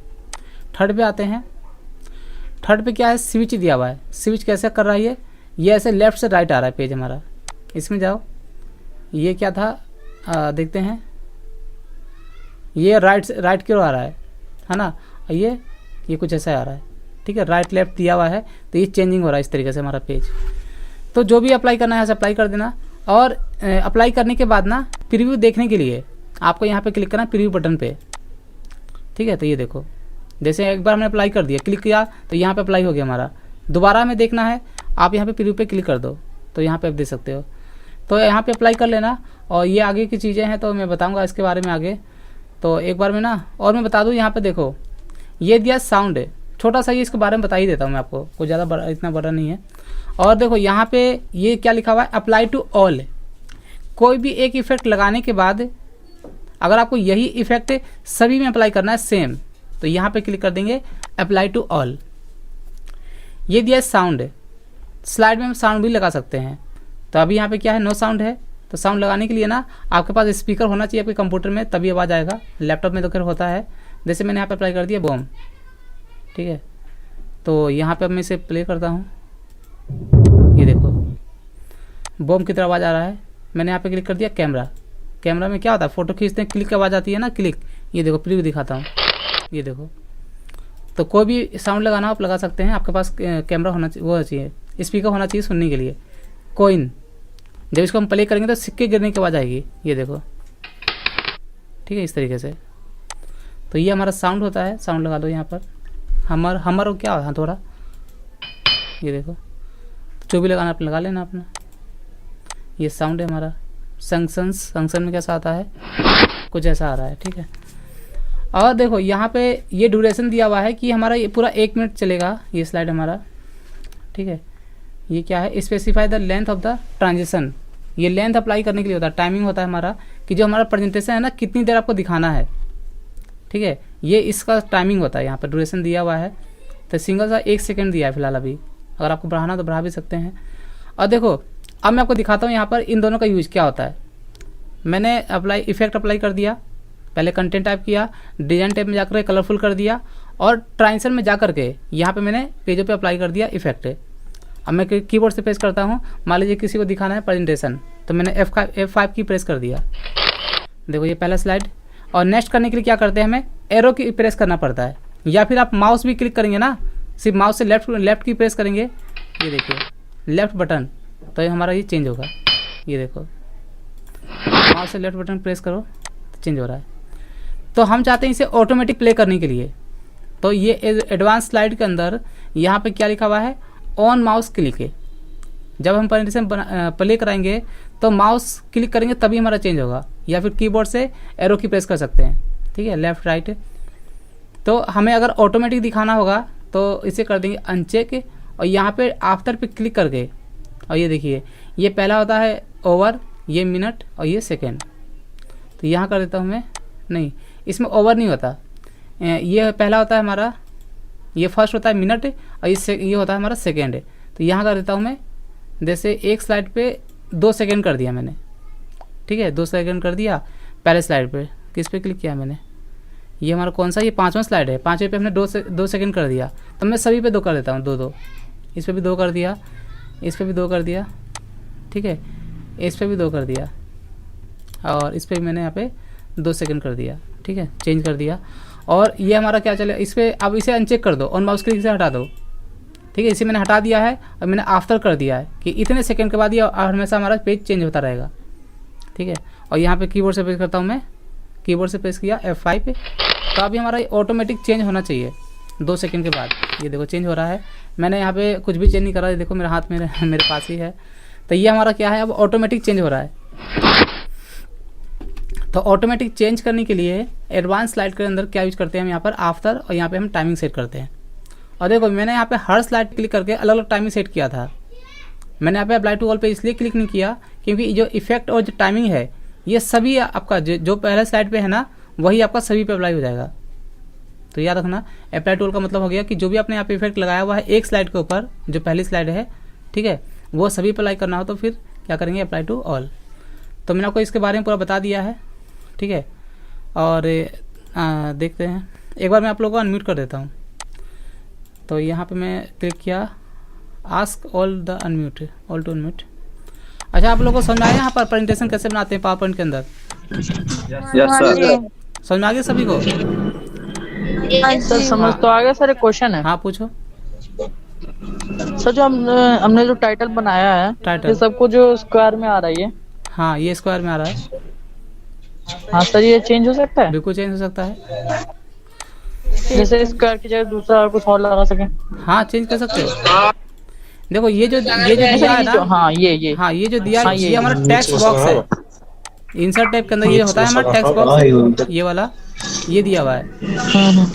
थर्ड पे आते हैं, थर्ड पे क्या है, स्विच दिया हुआ है। स्विच कैसे कर रहा है, ये ऐसे लेफ्ट से राइट आ रहा है पेज हमारा। इसमें जाओ, ये क्या था देखते हैं, ये राइट की ओर आ रहा है ना, ये कुछ ऐसा आ रहा है, ठीक है, राइट लेफ्ट दिया हुआ है, तो ये चेंजिंग हो रहा है इस तरीके से हमारा पेज। तो जो भी अप्लाई करना है ऐसे अप्लाई कर देना। और अप्लाई करने के बाद ना प्रीव्यू देखने के लिए आपको यहाँ पे क्लिक करना प्रीव्यू बटन पे, ठीक है। तो ये देखो जैसे एक बार हमने अप्लाई कर दिया, क्लिक किया तो यहाँ पे अप्लाई हो गया हमारा। दोबारा हमें देखना है, आप यहाँ पे प्रीव्यू पे क्लिक कर दो तो यहाँ पे आप देख सकते हो। तो यहाँ पे अप्लाई कर लेना। और ये आगे की चीज़ें हैं तो मैं बताऊँगा इसके बारे में आगे। तो एक बार में ना और मैं बता दूँ, यहाँ पे देखो ये दिया साउंड है, छोटा सा, ये इसके बारे में बता ही देता हूँ मैं आपको, कुछ ज़्यादा बड़ा, इतना बड़ा नहीं है। और देखो यहाँ पे ये क्या लिखा हुआ है, अप्लाई टू ऑल। कोई भी एक इफेक्ट लगाने के बाद अगर आपको यही इफेक्ट सभी में अप्लाई करना है सेम, तो यहाँ पे क्लिक कर देंगे अप्लाई टू ऑल। ये दिया है साउंड, स्लाइड में हम साउंड भी लगा सकते हैं। तो अभी यहाँ पे क्या है, नो साउंड है। तो साउंड लगाने के लिए ना आपके पास स्पीकर होना चाहिए आपके कंप्यूटर में, तभी आवाज़ आएगा। लैपटॉप में तो खैर होता है। जैसे मैंने यहाँ पे अप्लाई कर दिया बॉम, ठीक है। तो यहाँ पे अब मैं इसे प्ले करता हूँ, ये देखो बॉम की तरह आवाज़ आ रहा है। मैंने यहाँ पे क्लिक कर दिया कैमरा। कैमरा में क्या होता है, फ़ोटो खींचते हैं क्लिक की आवाज़ आती है ना, क्लिक। ये देखो प्रीव्यू दिखाता हूँ, ये देखो। तो कोई भी साउंड लगाना हो आप लगा सकते हैं। आपके पास कैमरा होना चाहिए, वो चाहिए स्पीकर होना चाहिए सुनने के लिए। कॉइन, जब इसको हम प्ले करेंगे तो सिक्के गिरने की आवाज़ आएगी, ये देखो, ठीक है, इस तरीके से। तो ये हमारा साउंड होता है। साउंड लगा दो यहाँ पर, हमर क्या हो थोड़ा, ये देखो। जो भी लगाना आप लगा लेना अपना। ये साउंड है हमारा। फंक्शन में कैसा आता है, कुछ ऐसा आ रहा है, ठीक है। और देखो यहाँ पे ये ड्यूरेशन दिया हुआ है कि हमारा ये पूरा 1 मिनट चलेगा ये स्लाइड हमारा, ठीक है। ये क्या है, specify the length of the transition. ये लेंथ अप्लाई करने के लिए होता है, टाइमिंग होता है हमारा, कि जो हमारा प्रेजेंटेशन है ना कितनी देर आपको दिखाना है, ठीक है। ये इसका टाइमिंग होता है, यहाँ पर ड्यूरेशन दिया हुआ है। तो सिंगल सा 1 सेकेंड दिया है फिलहाल अभी, अगर आपको बढ़ाना तो बढ़ा भी सकते हैं। और देखो अब मैं आपको दिखाता हूँ यहाँ पर इन दोनों का यूज क्या होता है। मैंने इफेक्ट अप्लाई कर दिया, पहले कंटेंट टाइप किया, डिजाइन टाइप में जाकर कलरफुल कर दिया, और ट्रांजिशन में जाकर के यहाँ पे मैंने पेजों पे अप्लाई कर दिया इफेक्ट। अब मैं कीबोर्ड से प्रेस करता हूँ, मान लीजिए किसी को दिखाना है प्रेजेंटेशन, तो मैंने F5 की प्रेस कर दिया। देखो ये पहला स्लाइड। और नेक्स्ट करने के लिए क्या करते हैं, हमें एरो की प्रेस करना पड़ता है, या फिर आप माउस भी क्लिक करेंगे ना, सिर्फ माउस से लेफ्ट की प्रेस करेंगे, ये देखिए लेफ्ट बटन, तो ये हमारा ये चेंज होगा। ये देखो माउस से लेफ्ट बटन प्रेस करो तो चेंज हो रहा है। तो हम चाहते हैं इसे ऑटोमेटिक प्ले करने के लिए, तो ये एडवांस स्लाइड के अंदर यहाँ पे क्या लिखा हुआ है, ऑन माउस क्लिक है। जब हम प्रेजेंटेशन प्ले कराएंगे तो माउस क्लिक करेंगे तभी हमारा चेंज होगा, या फिर कीबोर्ड से एरो की प्रेस कर सकते हैं, ठीक है, लेफ्ट राइट। तो हमें अगर ऑटोमेटिक दिखाना होगा तो इसे कर देंगे अनचेक, और यहाँ पे आफ्टर पे क्लिक करके, और ये देखिए ये पहला होता है ओवर, ये मिनट, और ये सेकेंड। तो यहाँ कर देता हूँ मैं, नहीं इसमें ओवर नहीं होता, ये पहला होता है हमारा, ये फर्स्ट होता है मिनट, और ये होता है हमारा सेकेंड। तो यहाँ कर देता हूँ मैं, जैसे एक स्लाइड पे 2 सेकंड कर दिया मैंने, ठीक है, 2 सेकंड कर दिया। पहले स्लाइड पे किस पे क्लिक किया मैंने, ये हमारा कौन सा, ये 5वां स्लाइड है, 5वें पे हमने 2 सेकंड कर दिया। तो मैं सभी पे 2 कर देता हूँ, 2 2, इस पे भी 2 कर दिया, इस पे भी 2 कर दिया, ठीक है, इस पे भी 2 कर दिया, और इस पे भी मैंने यहाँ पे 2 सेकंड कर दिया, ठीक है, चेंज कर दिया। और ये हमारा क्या चले, इस पर अब इसे अनचेक कर दो, ऑन माउस क्लिक से हटा दो, ठीक है, इसे मैंने हटा दिया है और मैंने आफ्टर कर दिया है कि इतने सेकंड के बाद ये हमेशा हमारा पेज चेंज होता रहेगा, ठीक है। और यहाँ पे कीबोर्ड से प्रेस करता हूँ मैं, कीबोर्ड से प्रेस किया F5 पे, तो अभी हमारा ऑटोमेटिक चेंज होना चाहिए 2 सेकंड के बाद। ये देखो चेंज हो रहा है, मैंने यहाँ पे कुछ भी चेंज नहीं करा, ये देखो मेरे हाथ में मेरे पास ही है। तो ये हमारा क्या है, अब ऑटोमेटिक चेंज हो रहा है। तो ऑटोमेटिक चेंज करने के लिए एडवांस स्लाइड के अंदर क्या यूज करते हैं हम, यहाँ पर आफ्टर, और यहाँ पे हम टाइमिंग सेट करते हैं। और देखो मैंने यहाँ पे हर स्लाइड क्लिक करके अलग अलग टाइमिंग सेट किया था। मैंने यहाँ पे अप्लाई टू ऑल पे इसलिए क्लिक नहीं किया क्योंकि जो इफेक्ट और जो टाइमिंग है ये सभी आपका जो पहले स्लाइड पे है ना, वही आपका सभी पे अप्लाई हो जाएगा। तो याद रखना, अप्लाई टू ऑल का मतलब हो गया कि जो भी आपने यहाँ पे इफेक्ट लगाया हुआ है एक स्लाइड के ऊपर, जो पहली स्लाइड है, ठीक है, वो सभी पे अप्लाई करना हो तो फिर क्या करेंगे, अप्लाई टू ऑल। तो मैंने आपको इसके बारे में पूरा बता दिया है, ठीक है। और देखते हैं, एक बार मैं आप लोगों को अनम्यूट कर देता हूँ। तो यहाँ पे मैं क्लिक किया, ask all the unmute, all to unmute. अच्छा, आप लोगों को समझ आया यहाँ पर प्रेजेंटेशन कैसे बनाते हैं पावर पॉइंट के अंदर? समझ में आ गया सभी को? सर समझ तो आ गया सर। एक क्वेश्चन है। हाँ पूछो। सर जो हमने जो टाइटल बनाया है, टाइटल ये सबको जो स्क्वायर में आ रहा है ये? हाँ, ये स्क्वायर में आ रहा है। हाँ सर, ये चेंज हो सकता है? बिल्कुल चेंज हो सकता है। जैसे स्क्वायर की जगह दूसरा कुछ और लगा सके? हाँ, चेंज कर सकते हो। देखो ये जो दिया है ना, हाँ ये जो दिया है, ये हमारा टेक्स्ट बॉक्स है। इंसर्ट टाइप के अंदर ये होता है हमारा टेक्स्ट बॉक्स, ये वाला ये दिया हुआ है,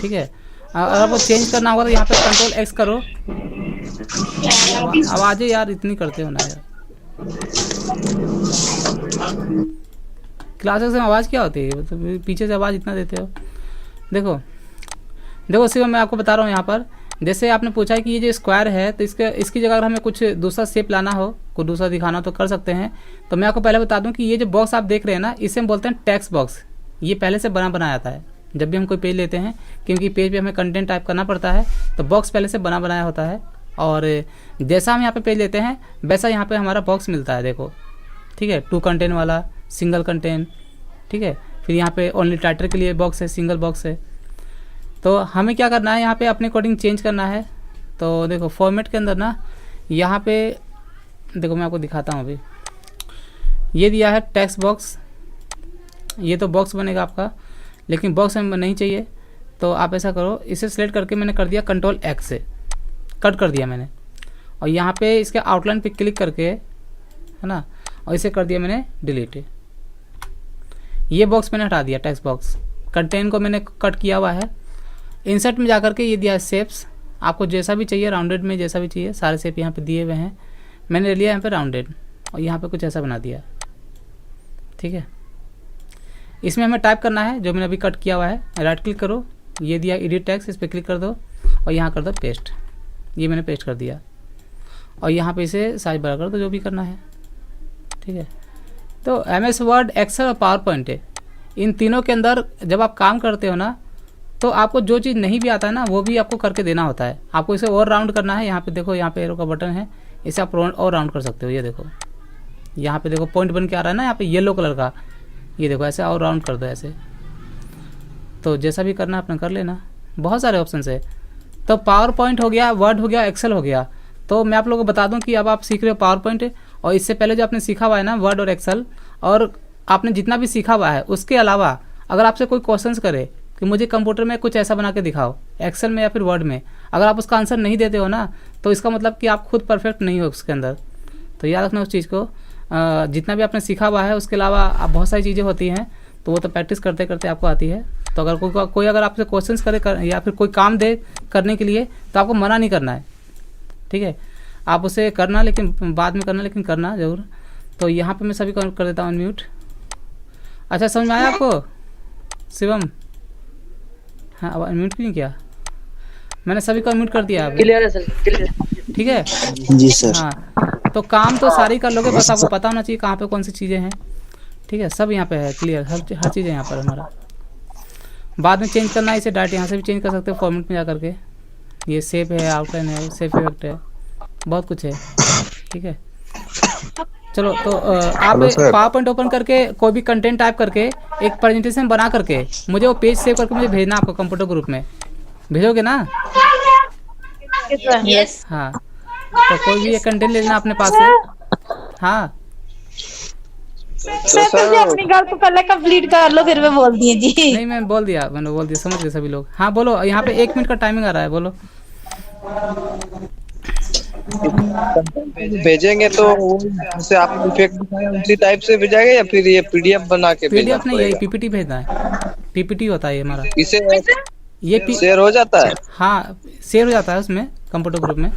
ठीक है। अगर आपको चेंज करना होगा तो यहाँ पे Ctrl X करो। आवाज़ें यार इतनी करते हो ना यार, क्लासेस में आवाज़ क्या होती है, मतलब पीछे से आवाज़ इतना देते हो। देखो सिर्फ मैं आपको बता रहा हूँ यहाँ पर, जैसे आपने पूछा है कि ये जो स्क्वायर है तो इसकी जगह अगर हमें कुछ दूसरा शेप लाना हो, कुछ दूसरा दिखाना हो तो कर सकते हैं। तो मैं आपको पहले बता दूं कि ये जो बॉक्स आप देख रहे हैं ना, इसे हम बोलते हैं टेक्स्ट बॉक्स। ये पहले से बनाया आता है जब भी हम कोई पेज लेते हैं, क्योंकि पेज पे हमें कंटेंट टाइप करना पड़ता है, तो बॉक्स पहले से बनाया होता है। और जैसा हम यहाँ पे पेज लेते हैं वैसा यहाँ पे हमारा बॉक्स मिलता है, देखो, ठीक है, 2 कंटेंट वाला, सिंगल कंटेंट, ठीक है। फिर यहाँ पे ओनली टाइटल के लिए बॉक्स है, सिंगल बॉक्स है। तो हमें क्या करना है, यहाँ पे अपने अकॉर्डिंग चेंज करना है। तो देखो फॉर्मेट के अंदर ना, यहाँ पे देखो मैं आपको दिखाता हूँ। अभी ये दिया है टेक्स्ट बॉक्स, ये तो बॉक्स बनेगा आपका, लेकिन बॉक्स हमें नहीं चाहिए। तो आप ऐसा करो, इसे सिलेक्ट करके मैंने कर दिया Ctrl X से, कट कर दिया मैंने। और यहाँ पे इसके आउटलाइन पे क्लिक करके, है ना, और इसे कर दिया मैंने डिलीट। ये बॉक्स मैंने हटा दिया, टेक्स्ट बॉक्स। कंटेंट को मैंने कट किया हुआ है। इंसर्ट में जाकर के ये दिया है शेप्स, आपको जैसा भी चाहिए, राउंडेड में जैसा भी चाहिए, सारे शेप यहाँ पे दिए हुए हैं। मैंने लिया यहाँ पे राउंडेड और यहाँ पे कुछ ऐसा बना दिया, ठीक है। इसमें हमें टाइप करना है जो मैंने अभी कट किया हुआ है। राइट क्लिक करो, ये दिया एडिट टेक्स्ट, इस पर क्लिक कर दो और यहाँ कर दो पेस्ट। ये मैंने पेस्ट कर दिया और यहाँ पे इसे साइज बड़ा कर दो, जो भी करना है, ठीक है। तो MS वर्ड, एक्सेल और पावर पॉइंट है, इन तीनों के अंदर जब आप काम करते हो ना, तो आपको जो चीज़ नहीं भी आता है ना, वो भी आपको करके देना होता है। आपको इसे और राउंड करना है। यहाँ पे देखो, यहाँ पे एरो का बटन है, इसे आप और राउंड कर सकते हो। ये देखो यहाँ पे देखो पॉइंट बन के आ रहा है ना, यहाँ पे येलो कलर का, ये देखो ऐसे और राउंड कर दो ऐसे। तो जैसा भी करना है अपना कर लेना, बहुत सारे ऑप्शन है। तो पावर पॉइंट हो गया, वर्ड हो गया, एक्सेल हो गया। तो मैं आप लोगों को बता दूं कि अब आप सीख रहे हो पावर पॉइंट, और इससे पहले जो आपने सीखा हुआ है ना वर्ड और एक्सेल, और आपने जितना भी सीखा हुआ है उसके अलावा अगर आपसे कोई क्वेश्चंस करे कि मुझे कंप्यूटर में कुछ ऐसा बना के दिखाओ, एक्सेल में या फिर वर्ड में, अगर आप उसका आंसर नहीं देते हो ना, तो इसका मतलब कि आप खुद परफेक्ट नहीं हो उसके अंदर। तो याद रखना उस चीज़ को, जितना भी आपने सीखा हुआ है उसके अलावा आप बहुत सारी चीज़ें होती हैं, तो वो तो प्रैक्टिस करते करते आपको आती है। तो अगर कोई अगर आपसे क्वेश्चंस करे या फिर कोई काम दे करने के लिए, तो आपको मना नहीं करना है, ठीक है। आप उसे करना, लेकिन बाद में करना, लेकिन करना ज़रूर। तो यहाँ पे मैं सभी को कर देता हूँ अनम्यूट। अच्छा, समझ में आया आपको शिवम? हाँ, अब अनम्यूट क्यों नहीं किया? मैंने सभी को अनम्यूट कर दिया। क्लियर है सर, क्लियर, ठीक है जी सर। हाँ, तो काम तो सारी कर लोगे, बस आपको पता होना चाहिए कहाँ पे कौन सी चीज़ें हैं। ठीक है, सब यहाँ पे है क्लियर, हर चीज़ है यहाँ पर हमारा। बाद में चेंज करना है इसे, डायरेक्ट यहाँ से भी चेंज कर सकते हो फॉर्मेट में जा करके। ये सेव है, आउटलाइन है, सेव इफेक्ट है, बहुत कुछ है। ठीक है, चलो तो आप पावर पॉइंट ओपन करके कोई भी कंटेंट टाइप करके एक प्रेजेंटेशन बना करके मुझे वो पेज सेव करके मुझे भेजना आपको कंप्यूटर ग्रुप में, भेजोगे ना? यस हाँ, तो कोई भी एक कंटेंट ले लेना अपने पास से। हाँ सर तुझे अपनी गल को पहले कंप्लीट कर लो, फिर मैं बोल दिए जी। नहीं, मैंने बोल दिया, समझ गए सभी लोग। हाँ बोलो, यहाँ पे 1 मिनट का टाइमिंग आ रहा है, बोलो। भेजेंगे तो जैसे आप इफेक्ट दिखाया उसी टाइप से भेजाएगा या फिर ये पीडीएफ बना के भेजना पीडीएफ नहीं, यही पड़ेगा? पीपीटी भेजना है, पीपीटी होता है ये हमारा। इसे ये शेयर हो जाता है? हाँ, शेयर हो जाता है उसमें कंप्यूटर ग्रुप में।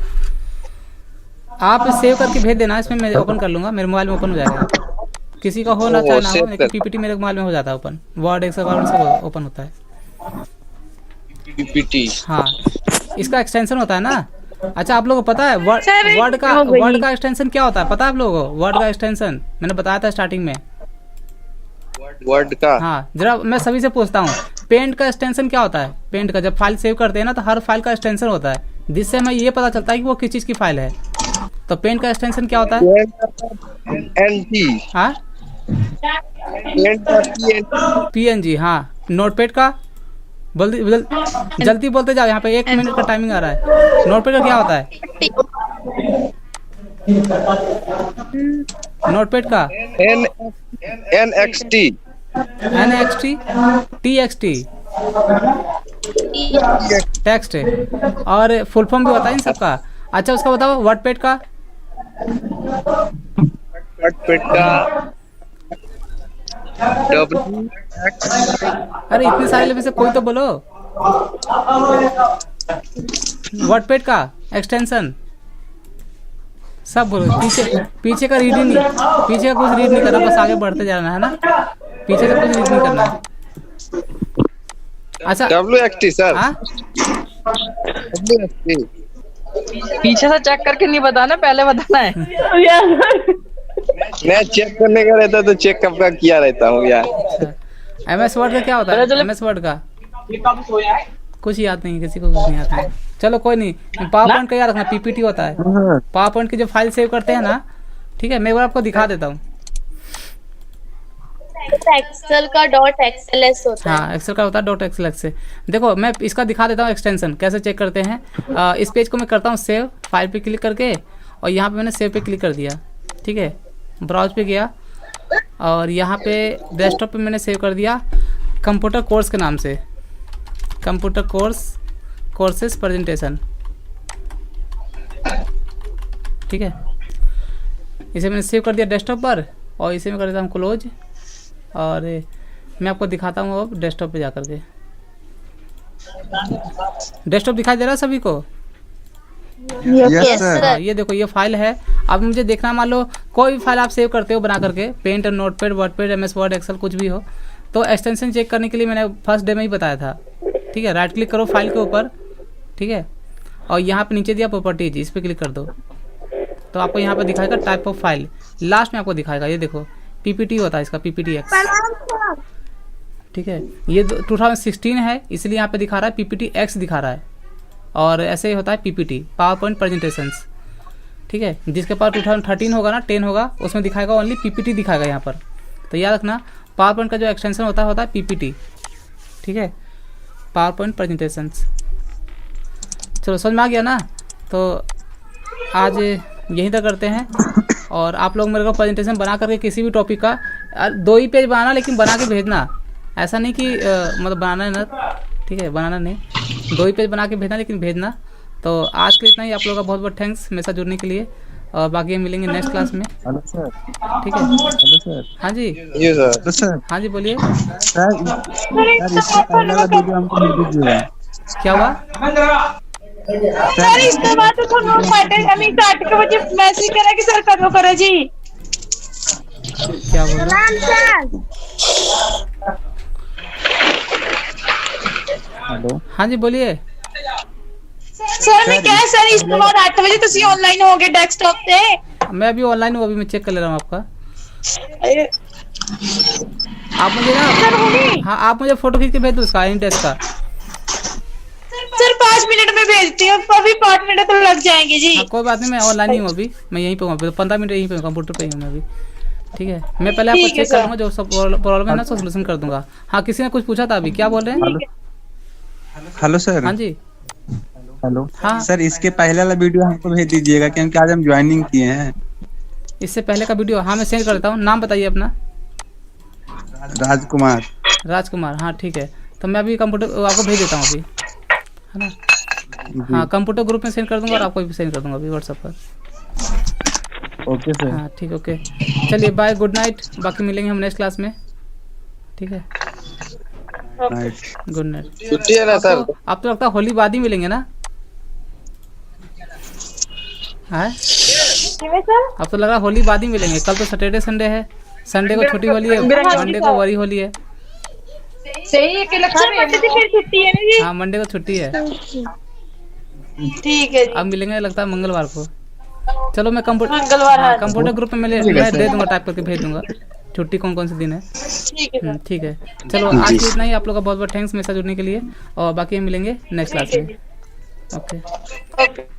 आप सेव करके भेज देना, इसमें मैं ओपन कर लूँगा, मेरे मोबाइल में ओपन हो जाएगा। किसी का हो ना चाहे ना हो, लेकिन पीपीटी मेरे मोबाइल में हो जाता है ओपन। वर्ड, एक्सेल, पावर सब ओपन होता है पीपीटी। हाँ, इसका एक्सटेंशन होता है ना। अच्छा, आप लोगों को पता है वर्ड का एक्सटेंशन क्या होता है? पता है आप लोगों को वर्ड का एक्सटेंशन? मैंने बताया था स्टार्टिंग में। वर्ड का? हाँ, जरा मैं सभी से पूछता हूँ, पेंट का एक्सटेंशन क्या होता है? पेंट का जब फाइल सेव करते हैं ना, तो हर फाइल का एक्सटेंशन होता है, जिससे हमें ये पता चलता है कि वो किस चीज़ की फाइल है। तो पेंट का एक्सटेंशन क्या होता है? एनटी। हाँ, पीएनजी। हाँ, नोटपैड का जल्दी बोलते जाओ, यहाँ पे 1 मिनट का टाइमिंग आ रहा है। नोटपैड का क्या होता है? नोटपैड का एनएक्सटी। एनएक्सटी, टीएक्सटी, टेक्स्ट है, और फुल फॉर्म भी होता है इन सबका। अच्छा, उसका बताओ वर्डपैड का। वर्डपैड का अरे इतने सारे में से कोई तो बोलो। वर्डपैड का एक्सटेंशन सब बोलो। पीछे का रीड ही नहीं, पीछे का कुछ रीड नहीं करना, बस आगे बढ़ते जाना है ना, पीछे से कुछ रीड नहीं करना है। अच्छा, WXT सर। हाँ, WXT। पीछे से चेक करके नहीं बताना, पहले बताना है। मैं चेक करने का रहता तो चेक कब का किया रहता हूँ यार। MS वर्ड का क्या होता है? MS वर्ड का कुछ याद नहीं, किसी को कुछ नहीं आता है। चलो कोई नहीं, पावर पॉइंट का याद रखना, पीपीटी होता है। पावर पॉइंट की जो फाइल सेव करते हैं ना, ठीक है, मैं वो आपको दिखा देता हूँ। एक्सेल का .xls होता है। हाँ, एक्सेल का होता है .xls से। देखो मैं इसका दिखा देता हूँ एक्सटेंशन कैसे चेक करते हैं। इस पेज को मैं करता हूँ सेव, फाइल पे क्लिक करके, और यहाँ पे मैंने सेव पे क्लिक कर दिया। ठीक है, ब्राउज पे गया, और यहाँ पे डेस्कटॉप पे मैंने सेव कर दिया कंप्यूटर कोर्स के नाम से, कंप्यूटर कोर्सेस प्रेजेंटेशन। ठीक है, इसे मैंने सेव कर दिया डेस्कटॉप पर, और इसे मैं कर देता हूँ क्लोज, और मैं आपको दिखाता हूँ अब डेस्कटॉप पे जाकर के। डेस्कटॉप दिखाई दे रहा है सभी को? Yes sir. हाँ, ये देखो ये फाइल है। अब मुझे देखना, मान लो कोई भी फाइल आप सेव करते हो बना करके, Paint, Notepad, WordPad, MS Word, Excel, कुछ भी हो, तो एक्सटेंशन चेक करने के लिए मैंने फर्स्ट डे में ही बताया था। ठीक है, राइट क्लिक करो फाइल के ऊपर, ठीक है, और यहाँ पे नीचे दिया प्रॉपर्टीज, इस पर क्लिक कर दो, तो आपको यहाँ पे दिखाएगा टाइप ऑफ फाइल। लास्ट में आपको दिखाएगा, ये देखो PPT होता है इसका, PPTX। ठीक है, ये 2016 है, इसलिए यहाँ पे दिखा रहा है PPTX दिखा रहा है, और ऐसे ही होता है PPT, पावर पॉइंट प्रेजेंटेशंस। ठीक है, जिसके पास 2013 होगा ना, 10 होगा, उसमें दिखाएगा ओनली PPT दिखाएगा यहाँ पर। तो याद रखना, पावर पॉइंट का जो एक्सटेंशन होता है PPT। ठीक है, पावर पॉइंट प्रेजेंटेशंस। चलो समझ में आ गया ना? तो आज यहीं तक करते हैं, और आप लोग मेरे को प्रेजेंटेशन बना करके किसी भी टॉपिक का 2 ही पेज बनाना, लेकिन बना के भेजना। ऐसा नहीं कि मतलब बनाना है ना, ठीक है, बनाना नहीं, 2 ही पेज बना के भेजना, लेकिन भेजना। तो आज के इतना ही, आप लोगों का बहुत बहुत थैंक्स मेरे साथ जुड़ने के लिए, और बाकी हम मिलेंगे नेक्स्ट क्लास में। ठीक है, हाँ जी, हाँ जी बोलिए। क्या हुआ? सर इसके बाद तो थोड़ा मैटर हमें 8 के बजे मैसेज करा कि सर करो करो जी। क्या बोल रहे हेलो, हाँ जी बोलिए। सर मैं क्या सर इसके बाद 8 बजे ਤੁਸੀਂ ਆਨਲਾਈਨ ਹੋਗੇ ਡੈਸਕਟਾਪ ਤੇ? मैं अभी ऑनलाइन हूँ, अभी मैं चेक कर ले रहा हूँ आपका। अरे, आप मुझे ना, सर होगी हाँ आप मुझे फोटो खींच के भेज दो उसका इन टेस्ट का। सर 5 मिनट में भेजती हूँ, अभी 5 मिनट तो लग जाएंगे जी। हाँ कोई बात नहीं, मैं ऑनलाइन ही हूँ अभी, मैं यहीं पे हूँ अभी, 15 मिनट यहीं पे कंप्यूटर पे ही हूँ मैं अभी। ठीक है, मैं पहले आपको ठीक है चेक कर सर। लूँगा, जो सब प्रॉब्लम है ना उसका सोल्यूशन कर दूंगा। हाँ किसी ने कुछ पूछा था अभी, क्या बोल रहे हैं? Hello sir. हाँ जी। हेलो हाँ सर, इसके पहले वाला वीडियो हमको भेज दीजिएगा क्योंकि आज हम ज्वाइनिंग किए हैं। इससे पहले का वीडियो, हाँ मैं सेंड कर देता हूँ। नाम बताइए अपना। राजकुमार। राजकुमार, हाँ ठीक है। तो मैं अभी कंप्यूटर आपको भेज देता हूँ अभी, है ना। हाँ कंप्यूटर ग्रुप में सेंड कर दूंगा और आपको भी सेंड कर दूंगा अभी व्हाट्सएप पर। Okay sir. हाँ ठीक, ओके चलिए बाय, गुड नाइट। बाकी मिलेंगे हम नेक्स्ट क्लास में, ठीक है, गुड नाइट। छुट्टी है ना सर? आप तो लगता है होली बाद ही मिलेंगे ना? हाँ अब तो लग रहा है होली बाद ही मिलेंगे, कल तो सैटरडे संडे है, संडे को छुट्टी होली है, मंडे को वरी होली है। सही है कि लगता फिर छुट्टी है ना जी। हाँ मंडे को छुट्टी है। ठीक है जी। अब मिलेंगे लगता है मंगलवार को। चलो मैं कंप्यूटर, मंगलवार, हाँ हाँ। कंप्यूटर ग्रुप में मैं दे दूंगा, टाइप करके भेज दूंगा छुट्टी कौन कौन से दिन है। ठीक है सर। ठीक है, चलो आज के इतना ही। आप लोग का बहुत बहुत थैंक्स मेरे साथ जुड़ने के लिए, और बाकी हम मिलेंगे नेक्स्ट क्लास में। ओके। ओके।